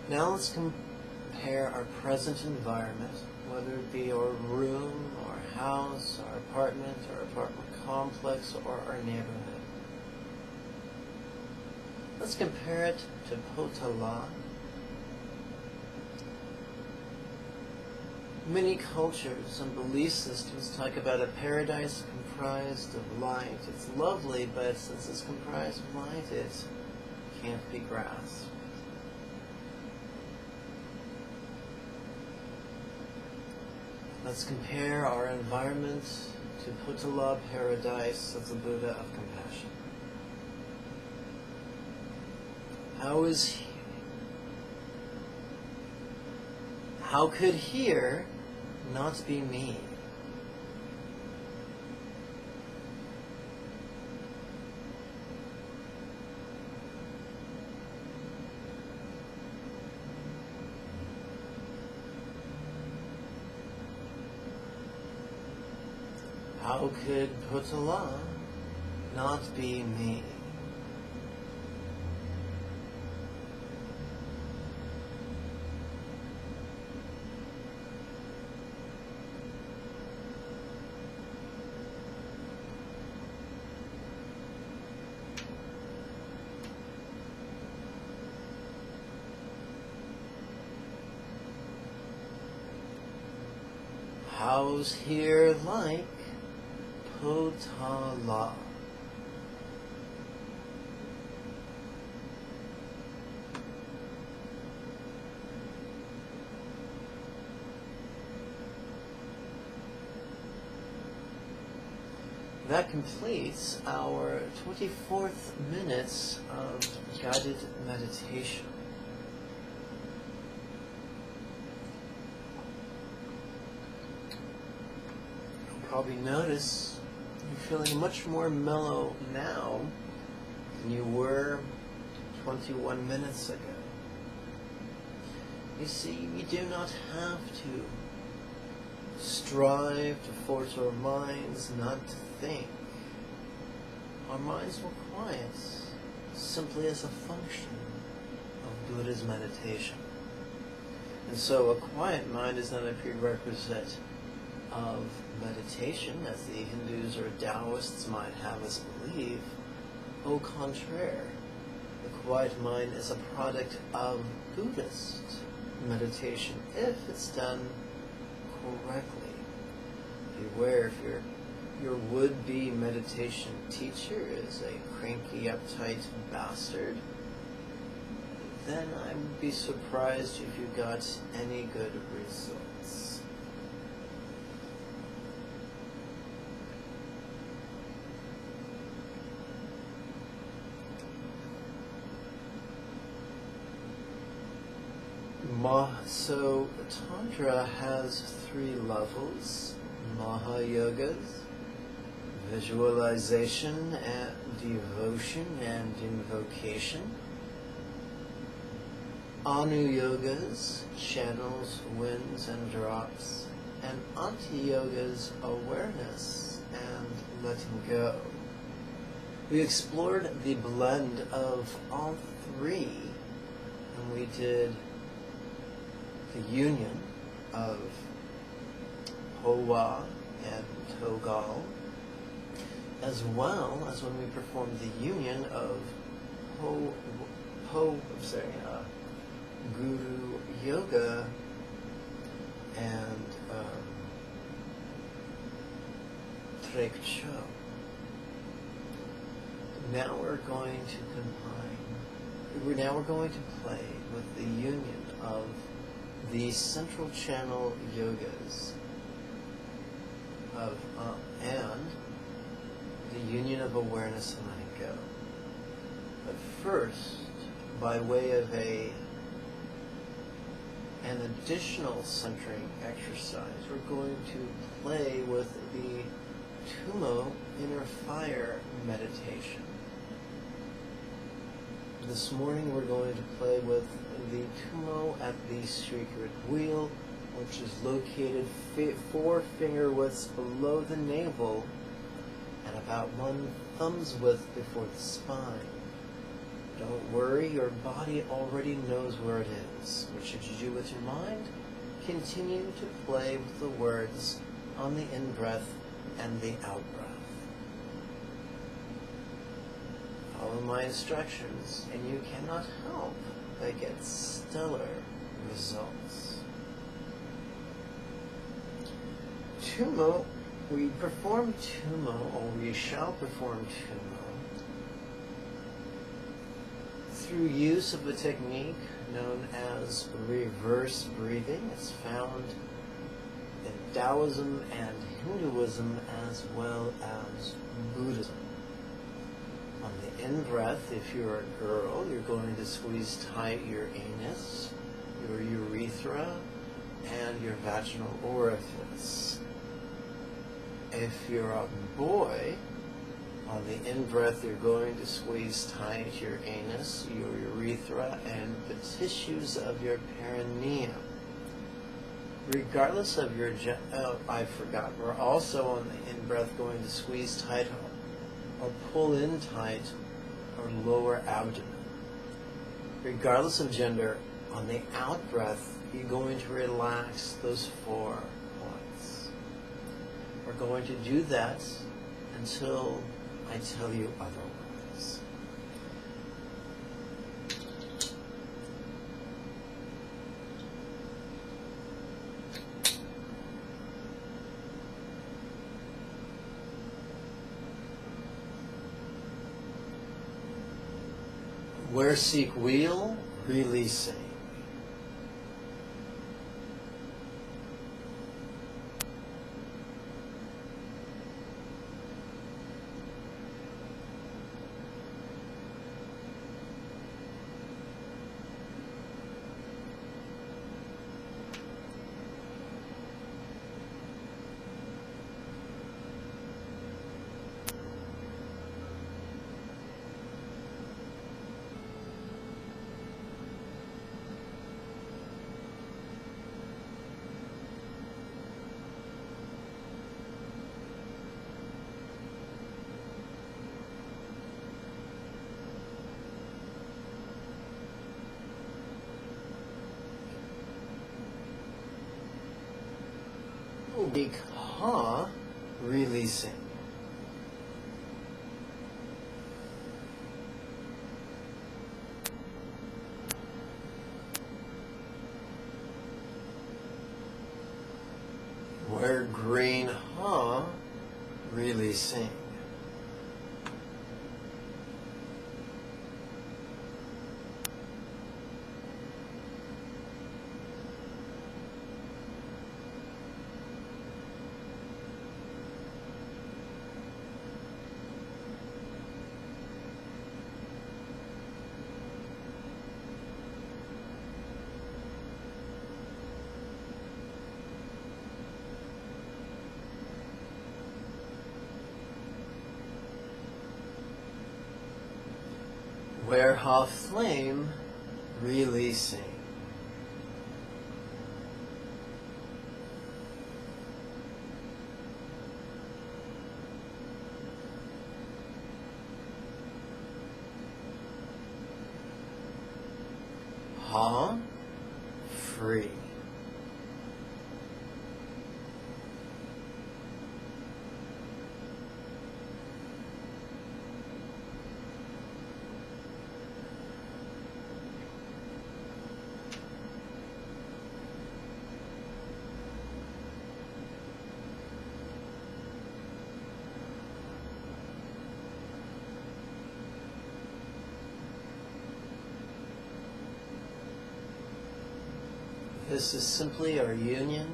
Now let's compare our present environment, whether it be our room, our house, our apartment complex, or our neighborhood. Let's compare it to Potala. Many cultures and belief systems talk about a paradise comprised of light. It's lovely, but since it's comprised of light, it can't be grasped. Let's compare our environment to Potala paradise of the Buddha of compassion. How could here not be me? How could Potala not be me? How's here like Potala? That completes our 24th minutes of guided meditation. probably notice you're feeling much more mellow now than you were 21 minutes ago. You see, we do not have to strive to force our minds not to think. Our minds will quiet simply as a function of Buddha's meditation. And so a quiet mind is not a prerequisite of meditation, as the Hindus or Taoists might have us believe. Au contraire, the quiet mind is a product of Buddhist meditation if it's done correctly. Beware if your would-be meditation teacher is a cranky, uptight bastard, then I would be surprised if you got any good results. So Tantra has 3 levels: Mahayogas, visualization, and devotion and invocation; Anu-yogas, channels, winds, and drops; and Anta-yogas, awareness and letting go. We explored the blend of all 3, and we did the union of Hoa and Togal, as well as when we performed the union of Guru Yoga and Trek Cho. Now we're going to play with the union of the central channel yogas and the union of awareness and letting go. But first, by way of an additional centering exercise, we're going to play with the Tumo Inner Fire meditation. This morning we're going to play with the Tumo at the Sacred Wheel, which is located 4 finger widths below the navel and about 1 thumb's width before the spine. Don't worry, your body already knows where it is. What should you do with your mind? Continue to play with the words on the in-breath and the out-breath. Follow my instructions, and you cannot help but get stellar results. Tumo, we perform Tumo, or we shall perform Tumo, through use of a technique known as reverse breathing. It's found in Taoism and Hinduism as well as Buddhism. On the in-breath, if you're a girl, you're going to squeeze tight your anus, your urethra, and your vaginal orifice. If you're a boy, on the in-breath, you're going to squeeze tight your anus, your urethra, and the tissues of your perineum. Regardless of your I forgot, we're also on the in-breath going to squeeze tight or pull in tight or lower abdomen. Regardless of gender, on the out-breath, you're going to relax those 4 points. We're going to do that until I tell you otherwise. Where seek wheel, releasing. Big ha, releasing. Where green ha, releasing. Where ha flame, releasing. Ha, free. This is simply our union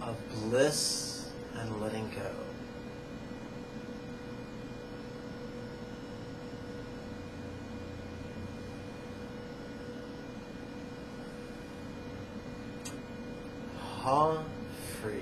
of bliss and letting go. Ha, free.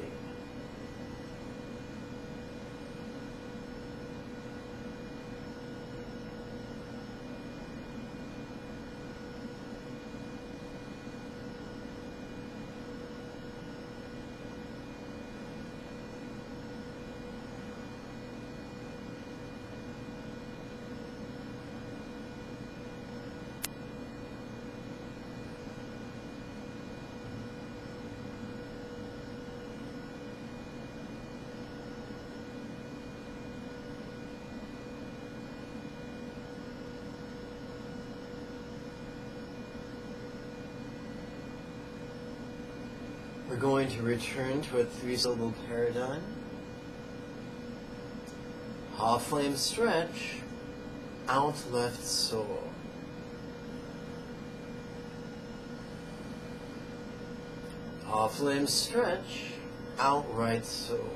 We're going to return to a three-syllable paradigm. Ha flame stretch, out left soul. Ha flame stretch, out right soul.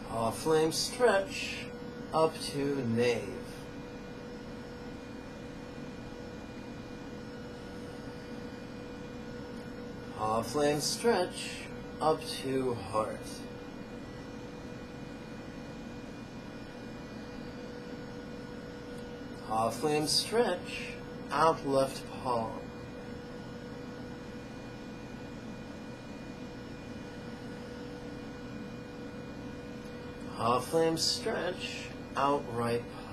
Ha flame stretch, up to nave. Ha flame stretch, up to heart. Ha flame stretch, out left palm. Ha flame stretch, out right palm.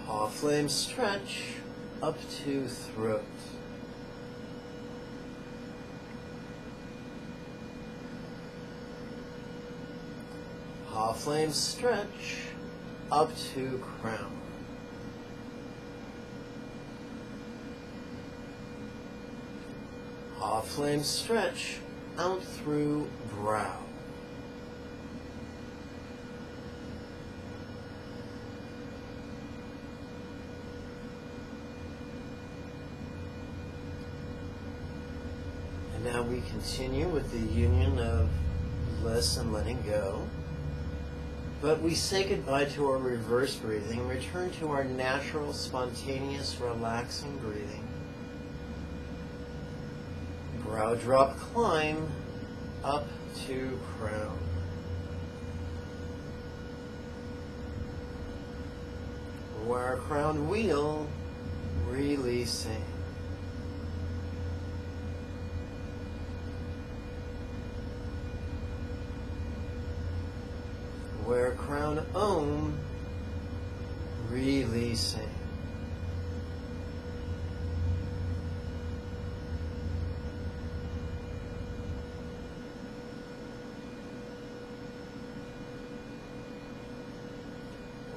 Ha flame stretch, up to throat. Ha flame stretch, up to crown. Ha flame stretch, out through brow. And now we continue with the union of bliss and letting go. But we say goodbye to our reverse breathing, return to our natural, spontaneous, relaxing breathing. Brow drop climb up to crown. Wire crown wheel, releasing. one Om, releasing.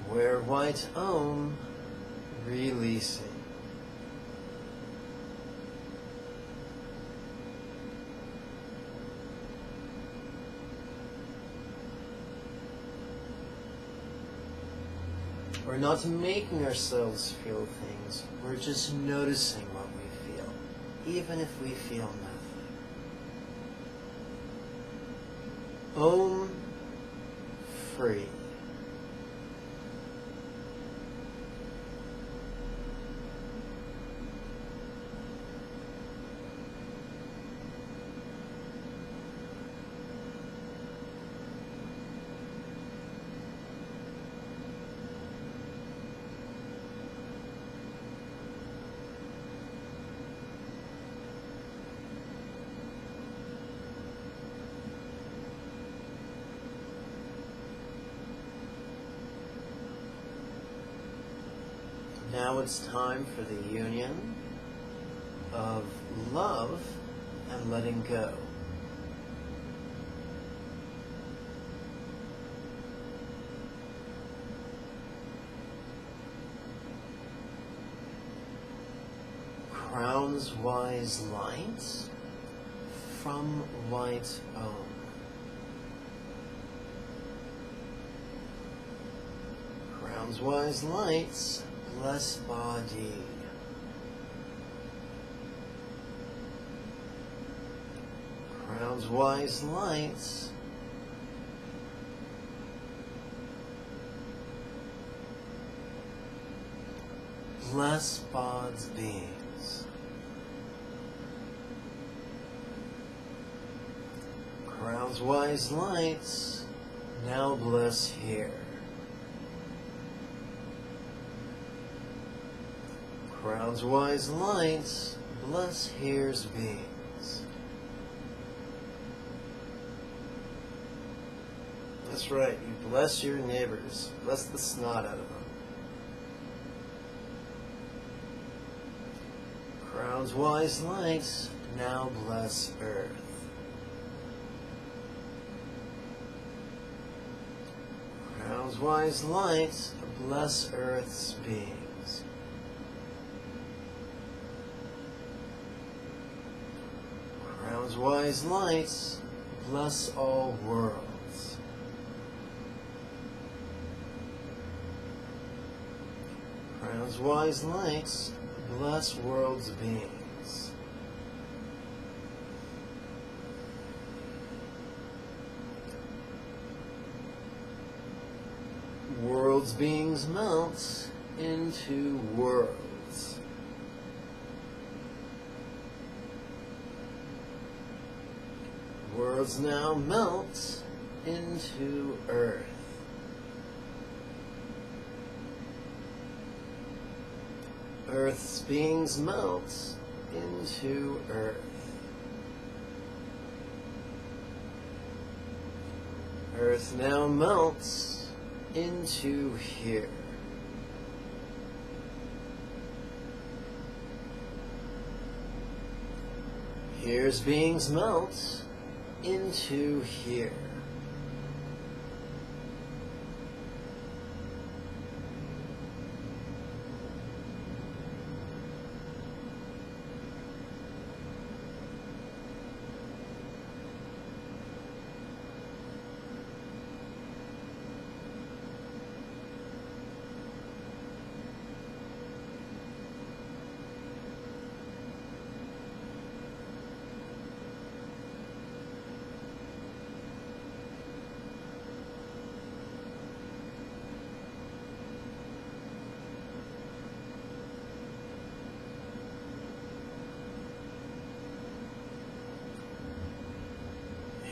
Wear white Om, releasing. We're not making ourselves feel things, we're just noticing what we feel, even if we feel nothing. Om, free. Now it's time for the union of love and letting go. Crown's wise light from white Om. Crown's wise lights bless body. Crown's wise lights bless Bod's beings. Crown's wise lights now bless here. Crown's wise lights bless here's beings. That's right, you bless your neighbors. Bless the snot out of them. Crown's wise lights now bless Earth. Crown's wise lights bless Earth's beings. Crown's wise lights bless all worlds. Crown's wise lights bless world's beings. World's beings melt into worlds. Worlds now melt into Earth. Earth's beings melt into Earth. Earth now melts into here. Here's beings melt into here.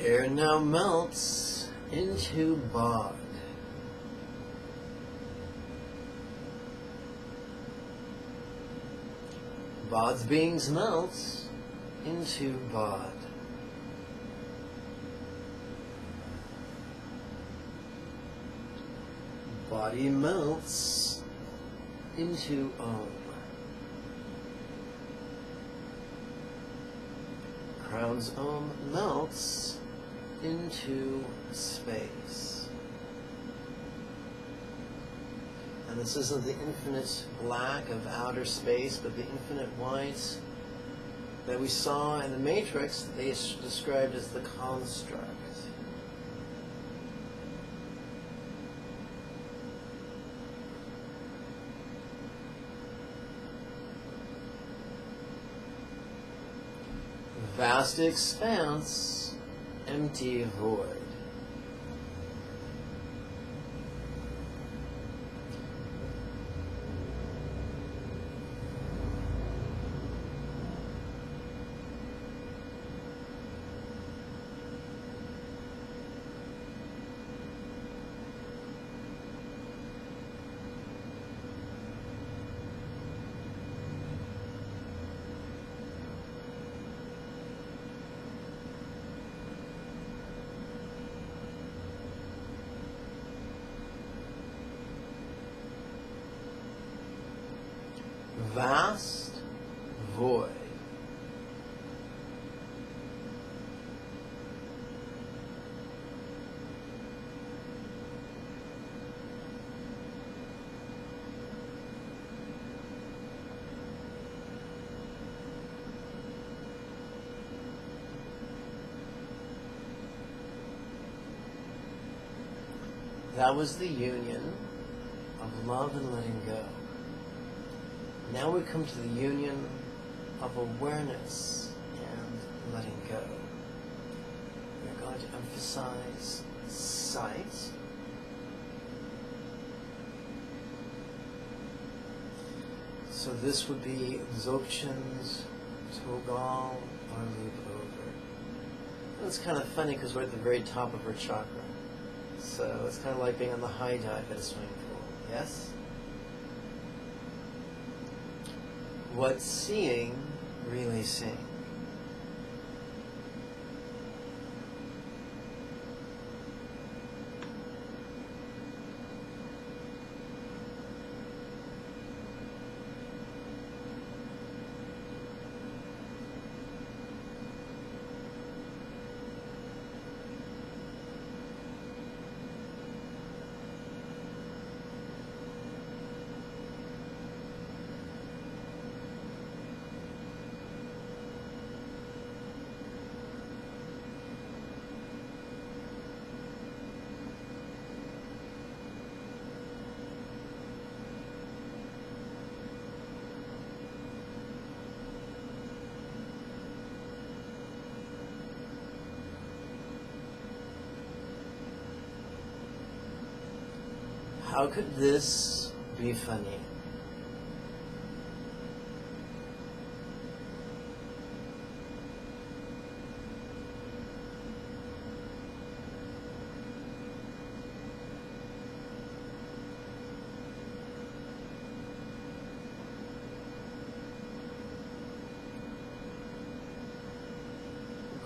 Air now melts into Bod. Bod's beings melt into Bod. Body melts into Om. Crown's Om melts into space. And this isn't the infinite black of outer space, but the infinite white that we saw in the Matrix, they described as the construct. Vast expanse, empty void. Vast void. That was the union of love and letting go. Now we come to the union of awareness and letting go. We're going to emphasize sight. So this would be Dzogchen's Togal or Loop Over. And it's kind of funny because we're at the very top of our chakra. So it's kind of like being on the high dive at a swimming pool. Yes? What's seeing really seeing? How could this be funny?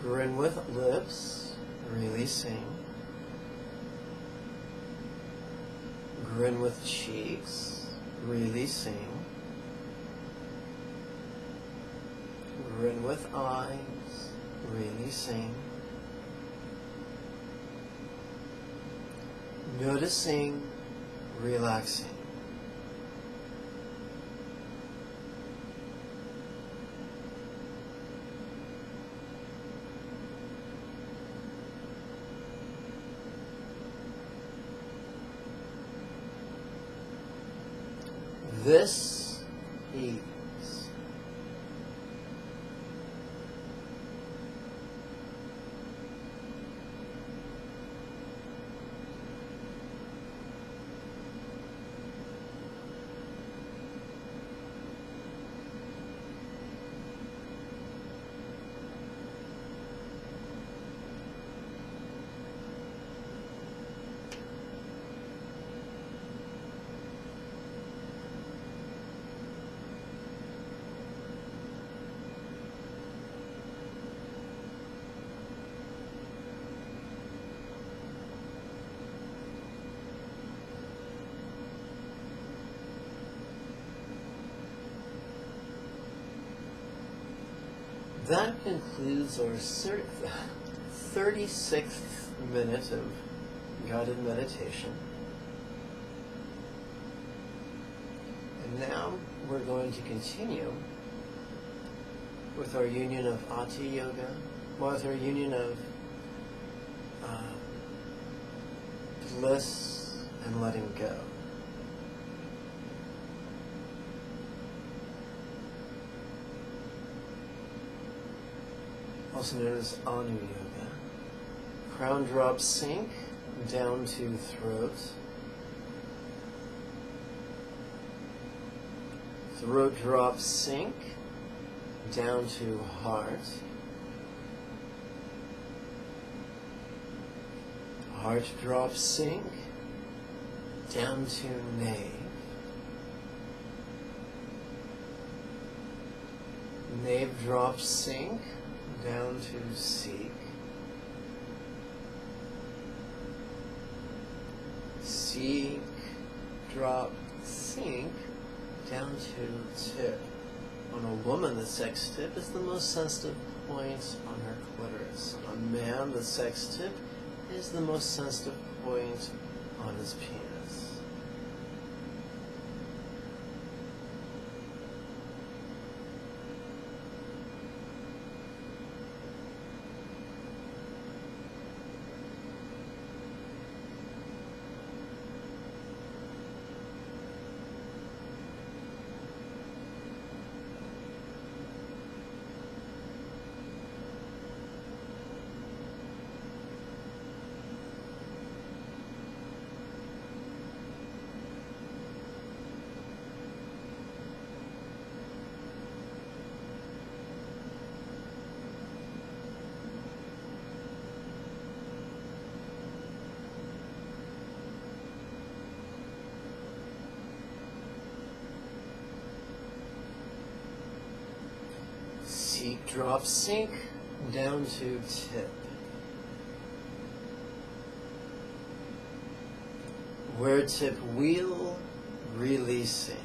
Grin with lips, releasing. Grin with cheeks, releasing. Grin with eyes, releasing. Noticing, relaxing. This ease. that concludes our 36th minute of guided meditation. And now we're going to continue with our union of Ati Yoga, with our union of bliss and letting go. Also known as Anu Yoga. Crown drop sink down to throat. Throat drop sink down to heart. Heart drop sink down to nave. Nave drop sink down to seek. Seek drop sink down to tip. On a woman, the sex tip is the most sensitive point on her clitoris. On a man, the sex tip is the most sensitive point on his penis. Seek drop sink down to tip. Where tip wheel releasing.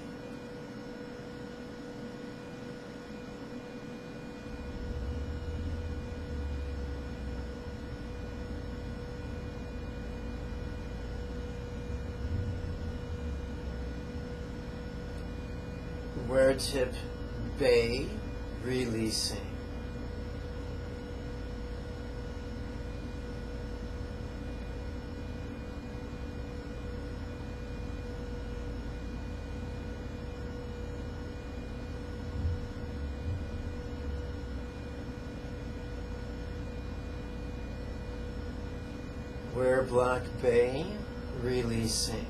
Where tip bay releasing. Where black bay releasing.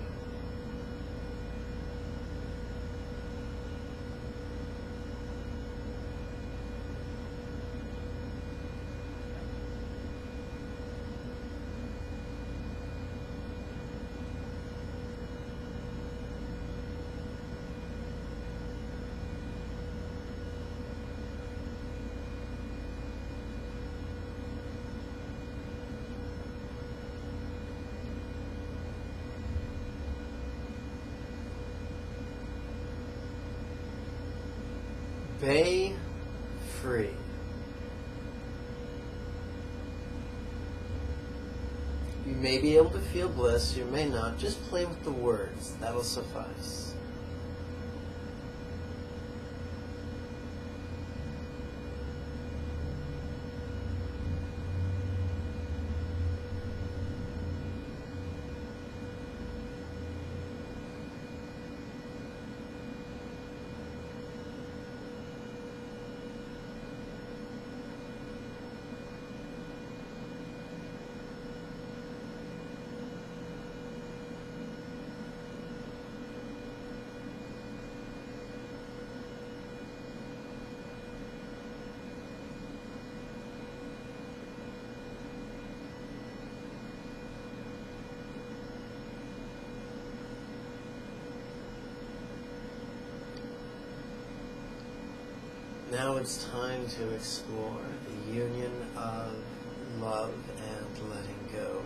Bay free. You may be able to feel bliss, you may not. Just play with the words. That'll suffice. Now it's time to explore the union of love and letting go.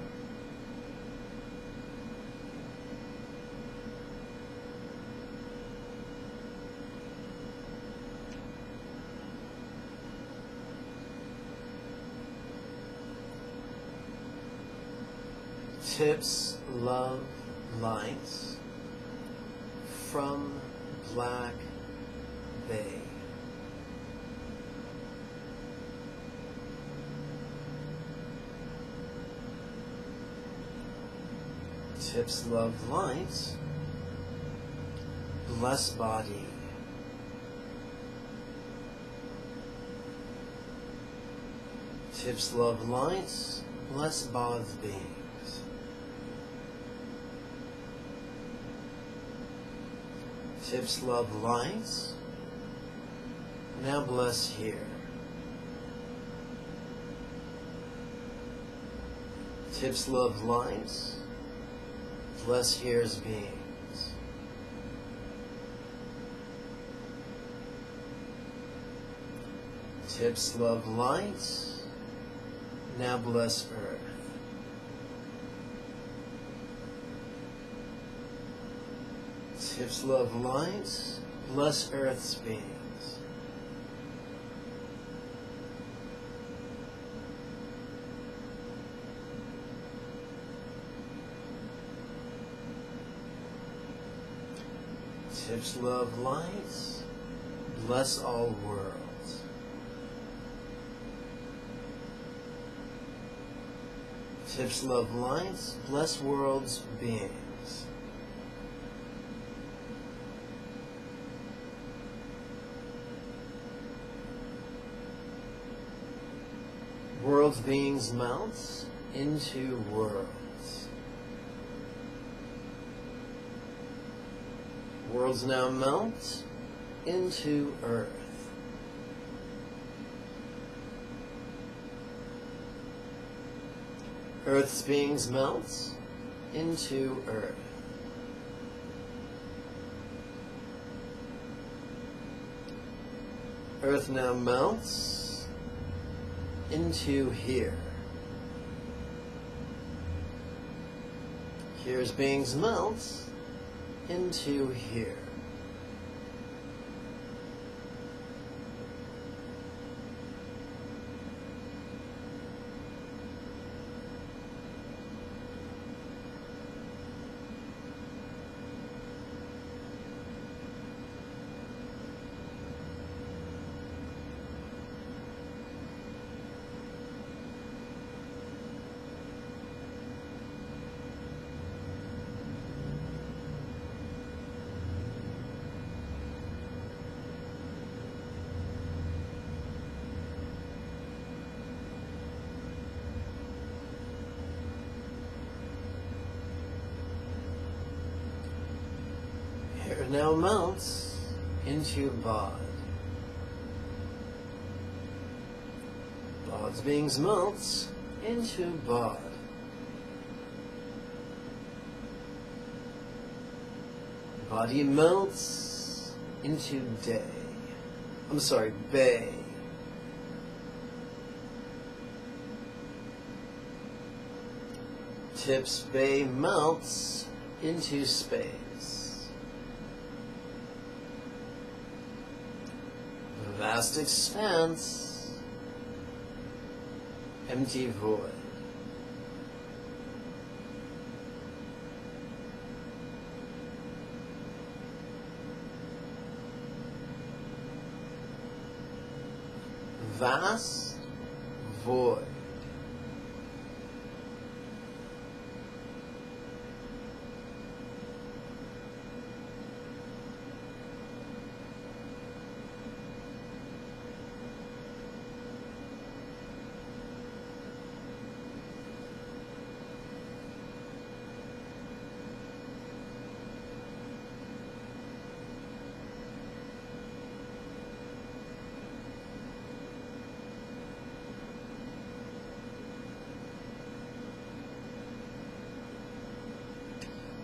Tips love lights from Black Bay. Tips love lights, bless body. Tips love lights, bless bod's beings. Tips love lights, now bless here. Tips love lights, bless here's beings. Tips love lights, now bless earth. Tips love lights, bless earth's beings. Tips love lights, bless all worlds. Tips love lights, bless worlds beings. Worlds beings melts into worlds. Worlds now melt into earth. Earth's beings melt into earth. Earth now melts into here. Here's beings melt into here. Here now melts into bod. Bod's beings melts into bod. Body melts into day. I'm sorry, bay. Tips bay melts into space. Vast expanse, empty void. Vast void.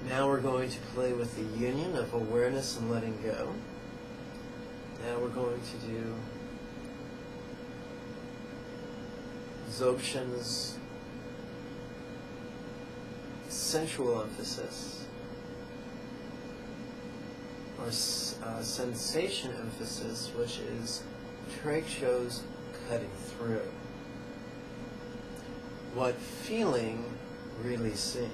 Now we're going to play with the union of awareness and letting go. Now we're going to do Dzogchen's sensual emphasis, or sensation emphasis, which is Trekcho's cutting through. What feeling really seems.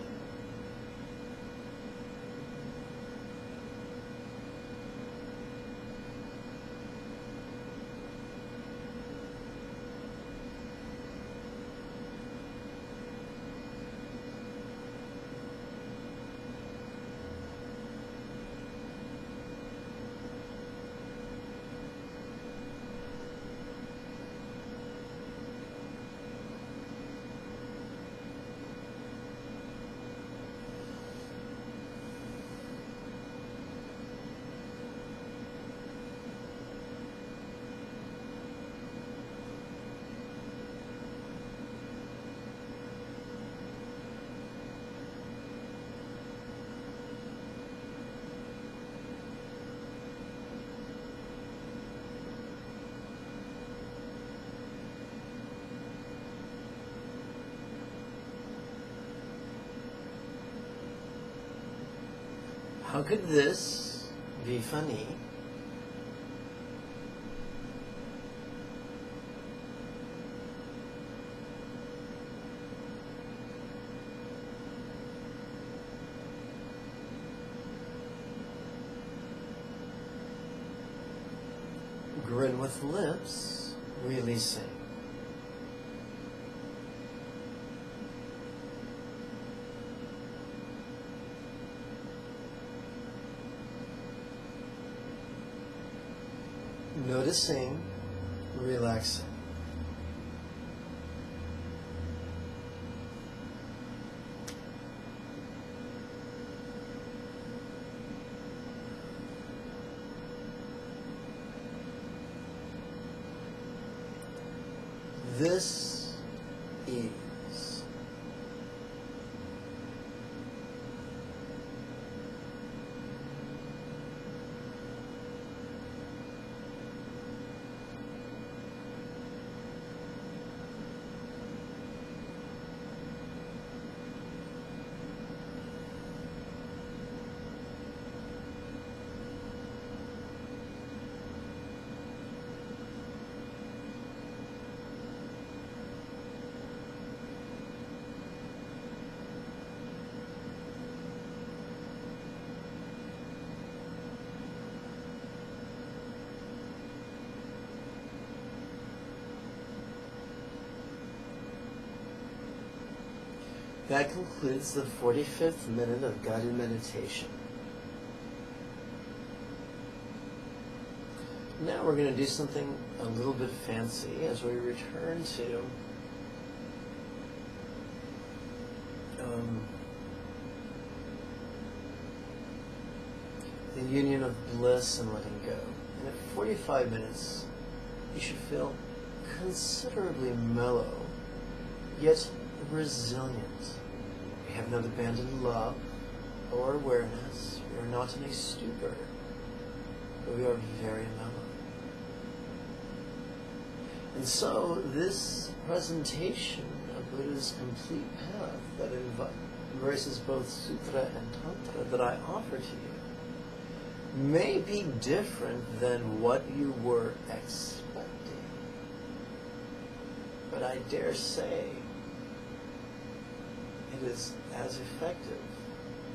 How could this be funny? Grin with lips, releasing. Noticing, relaxing. This is That concludes the 45th minute of guided meditation. Now we're going to do something a little bit fancy as we return to the union of bliss and letting go. And at 45 minutes, you should feel considerably mellow, yet resilient. We have not abandoned love or awareness. We are not in a stupor, but we are very mellow. And so this presentation of Buddha's complete path that embraces both sutra and tantra that I offer to you may be different than what you were expecting. But I dare say it is as effective,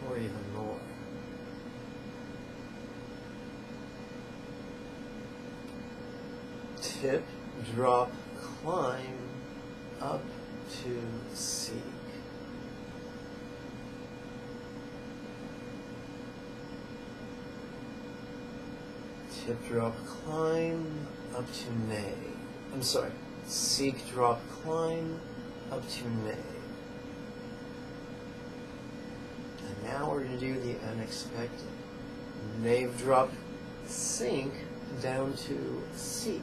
or even more. Tip, drop, climb, up to seek. Tip, drop, climb, up to nay. I'm sorry. Seek, drop, climb, up to nay. Now we're going to do the unexpected. Nave, drop, sink, down to seek.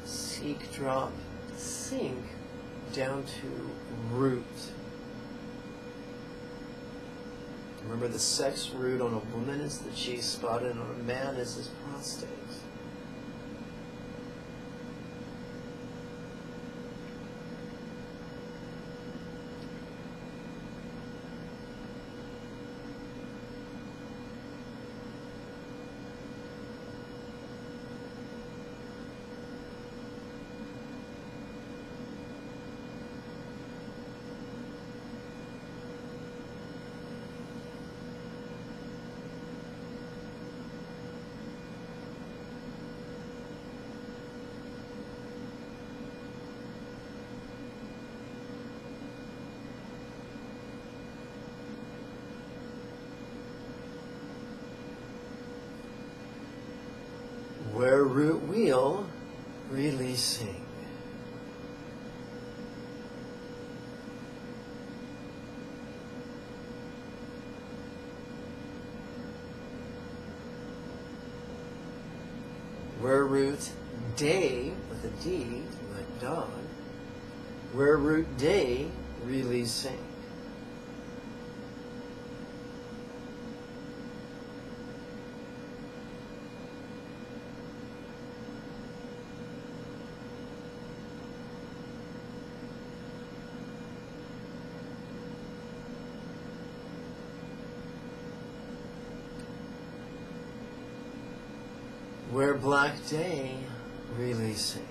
Seek, drop, sink, down to root. Remember, the sex root on a woman is the G spot, and on a man is his prostate. Where root wheel, releasing. Where root day with a D, like dog. Where root day, releasing. Where Black Day releasing.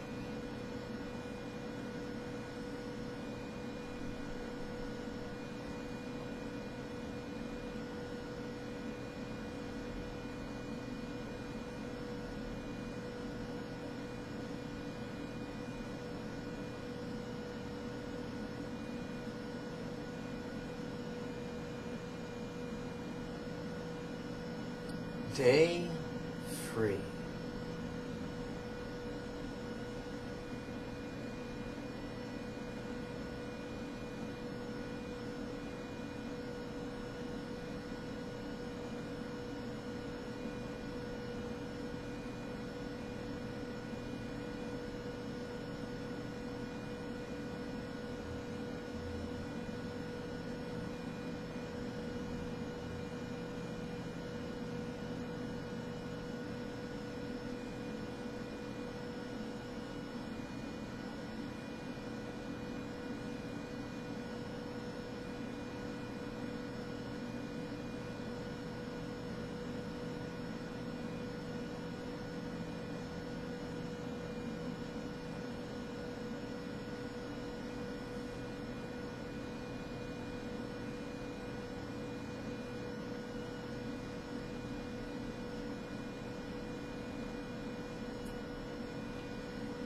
Day free.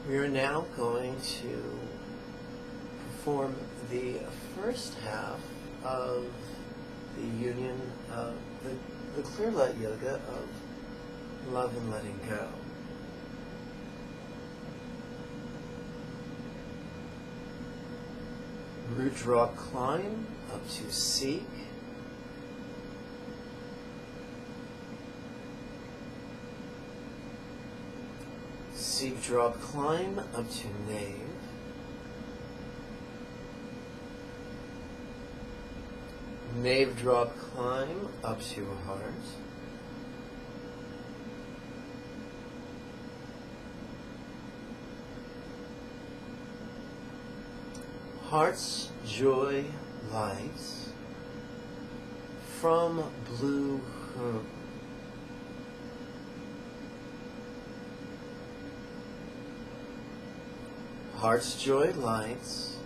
We are now going to perform the first half of the union of the clear light yoga of love and letting go. Root drop climb up to seek. Seek drop climb up to nave. Nave drop climb up to heart. Heart's joy lights from blue home. Heart's joy lights,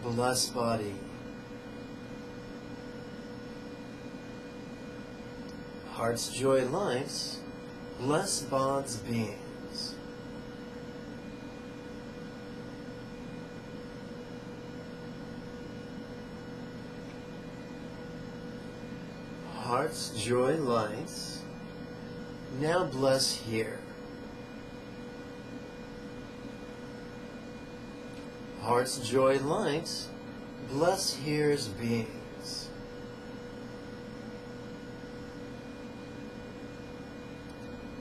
bless body. Heart's joy lights, bless Bod's beings. Heart's joy lights, now bless here. Heart's joy lights, bless here's beings.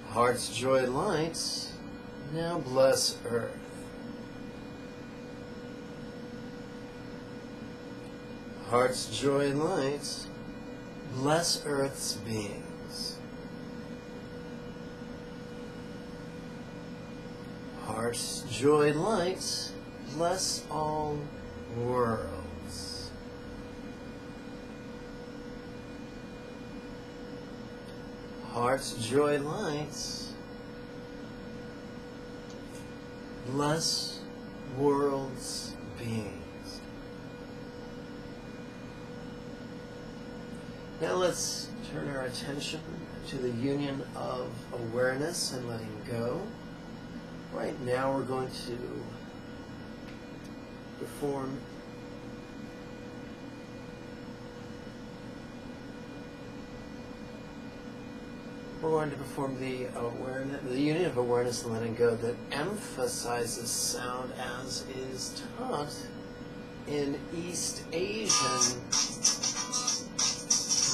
Heart's joy lights, now bless earth. Heart's joy lights, bless earth's beings. Heart's joy lights, bless all worlds. Heart's joy lights, bless worlds beings. Now let's turn our attention to the union of awareness and letting go. Right now we're going to perform the awareness, the union of awareness and letting go that emphasizes sound as is taught in East Asian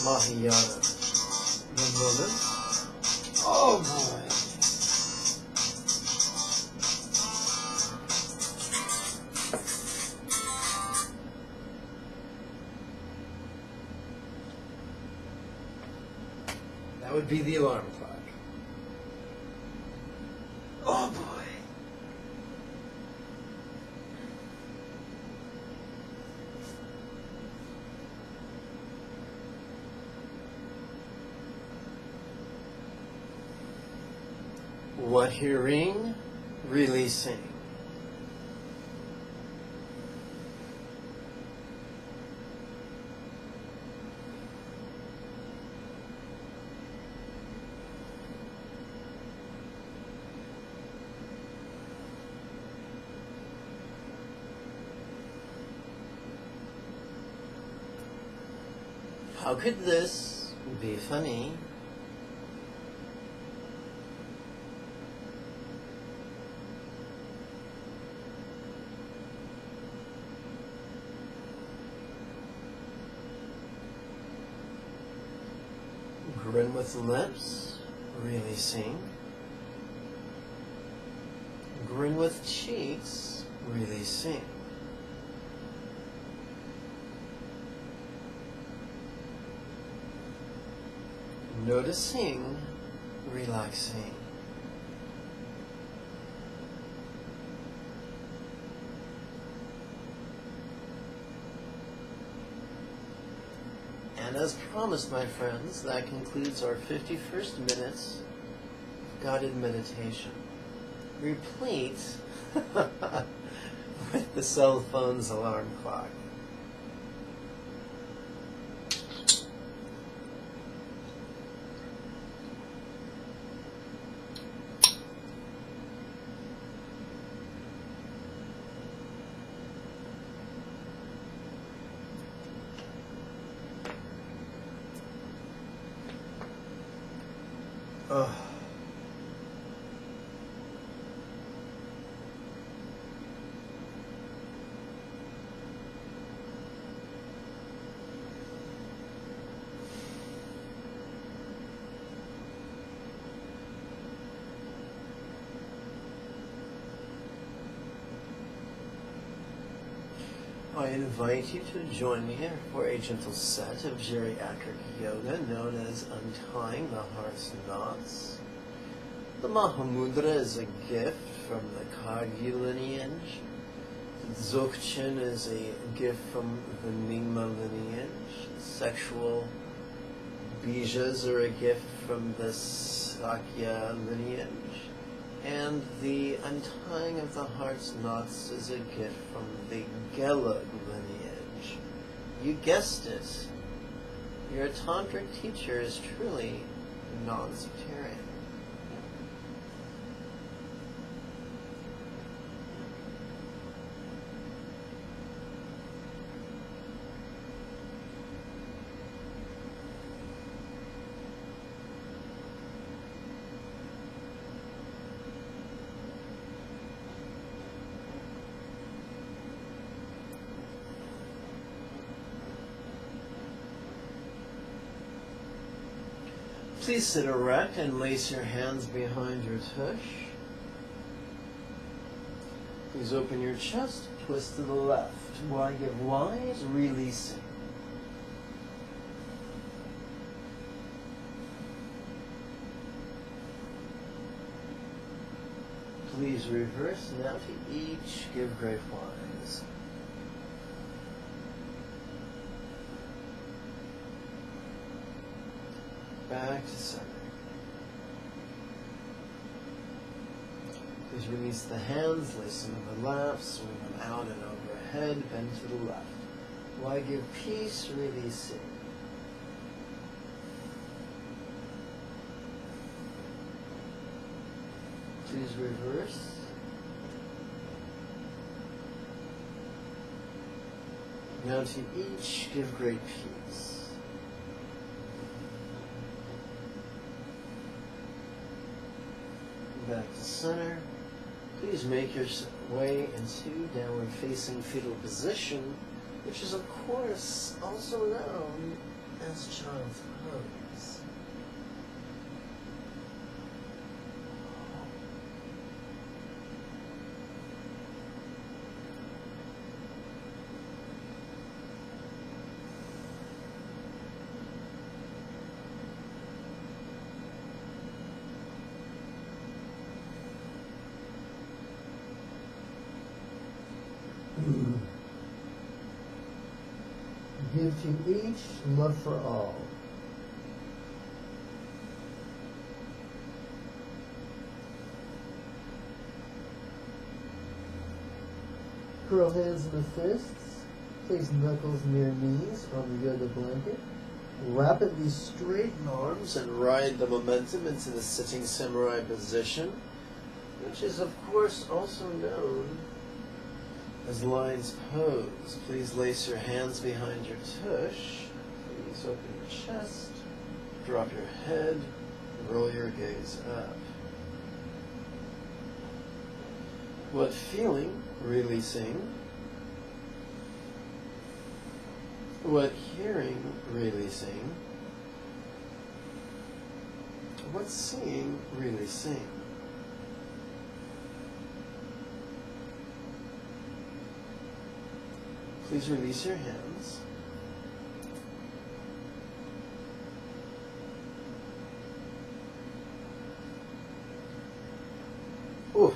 Mahayana. One moment. Oh boy. That would be the alarm clock. Oh boy. What hearing? Releasing. How could this be funny? Grin with lips, releasing. Grin with cheeks, releasing. Noticing, relaxing. And as promised, my friends, that concludes our 51st minute of guided meditation, replete with the cell phone's alarm clock. Ugh. I invite you to join me for a gentle set of geriatric yoga known as untying the heart's knots. The Mahamudra is a gift from the Kagi lineage. Dzogchen is a gift from the Nyingma lineage. Sexual bijas are a gift from the Sakya lineage. And the untying of the heart's knots is a gift from the Gelug lineage. You guessed it. Your tantric teacher is truly non-sectarian. Please sit erect and lace your hands behind your tush. Please open your chest, twist to the left. While I give wise, releasing. Please reverse now to each give great wise. Back to center. Please release the hands, lace them in the lap, swing them out and overhead, bend to the left. While I give peace, releasing. Please reverse. Now to each give great peace. Back to center. Please make your way into downward facing fetal position, which is of course also known as child's pose. Give to each love for all. curl hands into fists. Place knuckles near knees on the yoga blanket. Rapidly straighten arms and ride the momentum into the sitting samurai position, which is of course also known as lion's pose. Please lace your hands behind your tush. Please open your chest, drop your head, roll your gaze up. What feeling? Releasing. What hearing? Releasing. What seeing? Releasing. Please release your hands. Oof.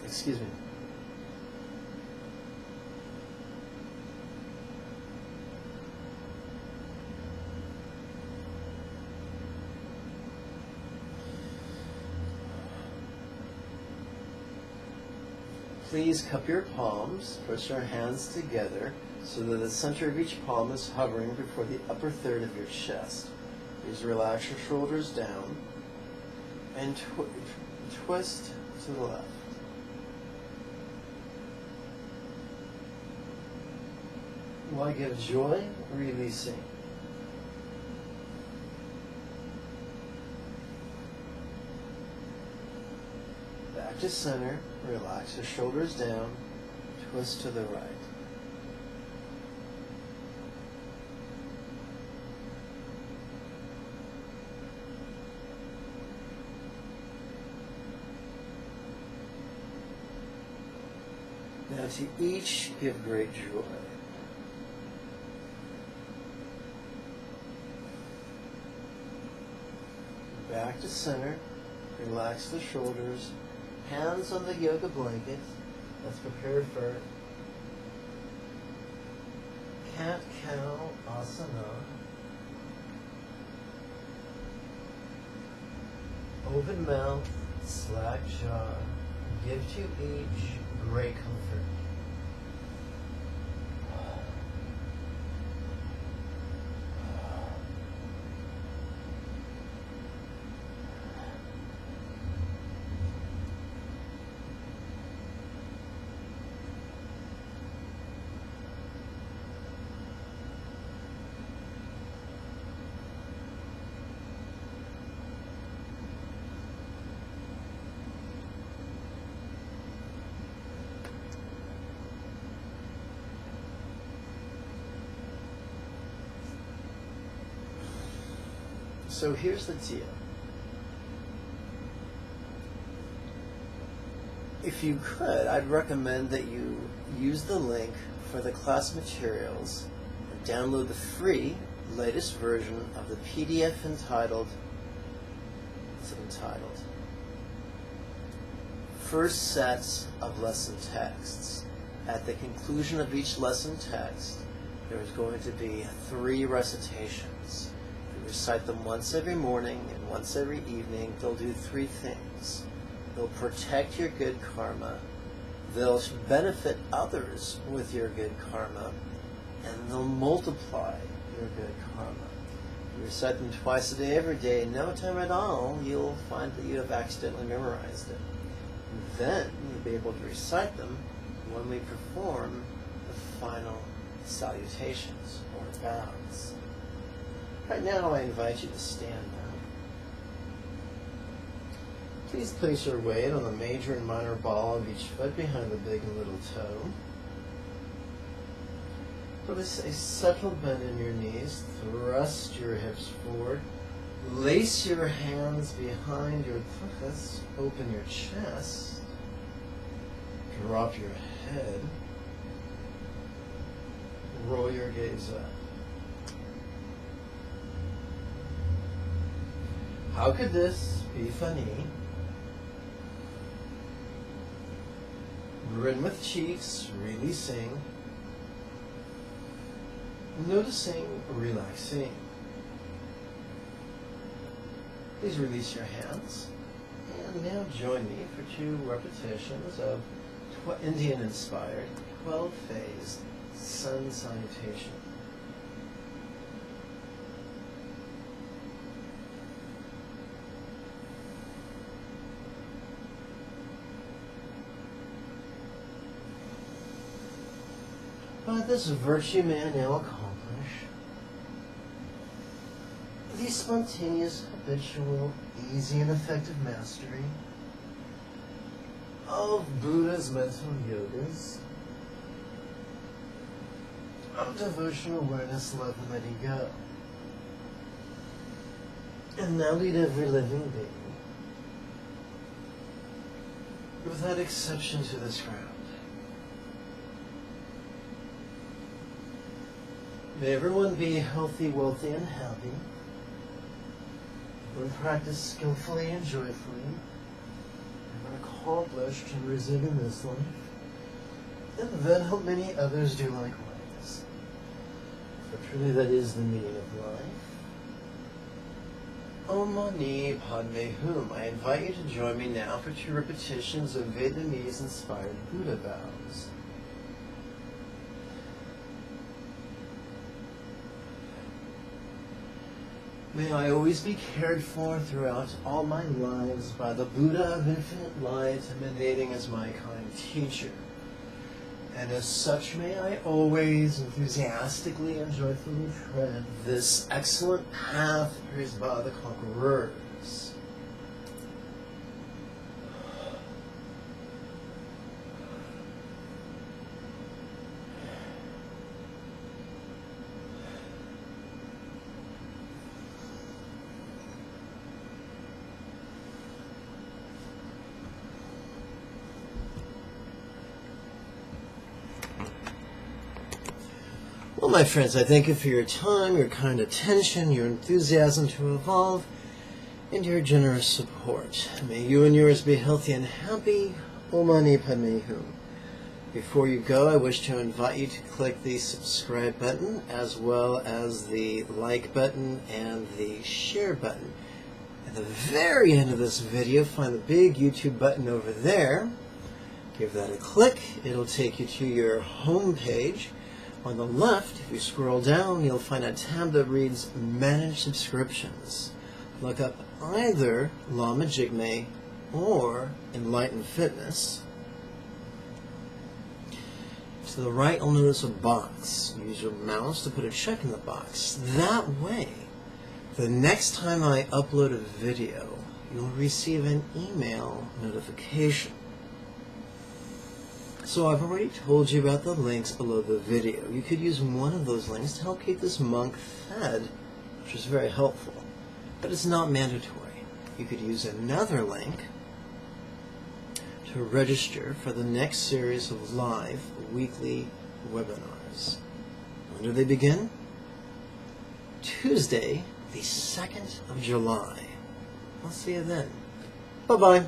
Excuse me. Please cup your palms, push your hands together so that the center of each palm is hovering before the upper third of your chest. Please relax your shoulders down and twist to the left. Why give joy? Releasing. Back to center. Relax your shoulders down. Twist to the right. Now to each give great joy. Back to center. Relax the shoulders. Hands on the yoga blanket. Let's prepare for cat-cow asana. Open mouth, slack jaw. Give to each great comfort. So here's the deal. If you could, I'd recommend that you use the link for the class materials and download the free latest version of the PDF entitled, what's it entitled? First Sets of Lesson Texts. At the conclusion of each lesson text, there is going to be 3 recitations. Recite them once every morning and once every evening. They'll do 3 things. They'll protect your good karma, they'll benefit others with your good karma, and they'll multiply your good karma. If you recite them twice a day, every day, in no time at all, you'll find that you have accidentally memorized it. And then you'll be able to recite them when we perform the final salutations or bows. Right now, I invite you to stand now. Please place your weight on the major and minor ball of each foot behind the big and little toe. Notice a subtle bend in your knees. Thrust your hips forward. Lace your hands behind your tuchus. Open your chest. Drop your head. Roll your gaze up. How could this be funny? Grin with cheeks, releasing. Noticing, relaxing. Please release your hands. And now join me for 2 repetitions of Indian-inspired 12-phase sun salutation. But this virtue may I now accomplish the spontaneous, habitual, easy, and effective mastery of Buddha's mental yogas, of devotional awareness, love, and letting go. And now lead every living being, without exception, to this ground. May everyone be healthy, wealthy, and happy. Everyone practice skillfully and joyfully. Everyone accomplished and receive in this life. And then help many others do likewise. For truly that is the meaning of life. Om Mani Padme Hum. I invite you to join me now for 2 repetitions of Vietnamese-inspired Buddha vows. May I always be cared for throughout all my lives by the Buddha of infinite light, emanating as my kind teacher. And as such, may I always enthusiastically and joyfully tread this excellent path praised by the conquerors. Well, my friends, I thank you for your time, your kind attention, your enthusiasm to evolve, and your generous support. May you and yours be healthy and happy. Om Mani Padme Hum. Before you go, I wish to invite you to click the subscribe button, as well as the like button and the share button. At the very end of this video, find the big YouTube button over there. Give that a click. It'll take you to your home page. On the left, if you scroll down, you'll find a tab that reads Manage Subscriptions. Look up either Lama Jigme or Enlightened Fitness. To the right, you'll notice a box. Use your mouse to put a check in the box. That way, the next time I upload a video, you'll receive an email notification. So I've already told you about the links below the video. You could use one of those links to help keep this monk fed, which is very helpful. But it's not mandatory. You could use another link to register for the next series of live weekly webinars. When do they begin? Tuesday, the 2nd of July. I'll see you then. Bye-bye.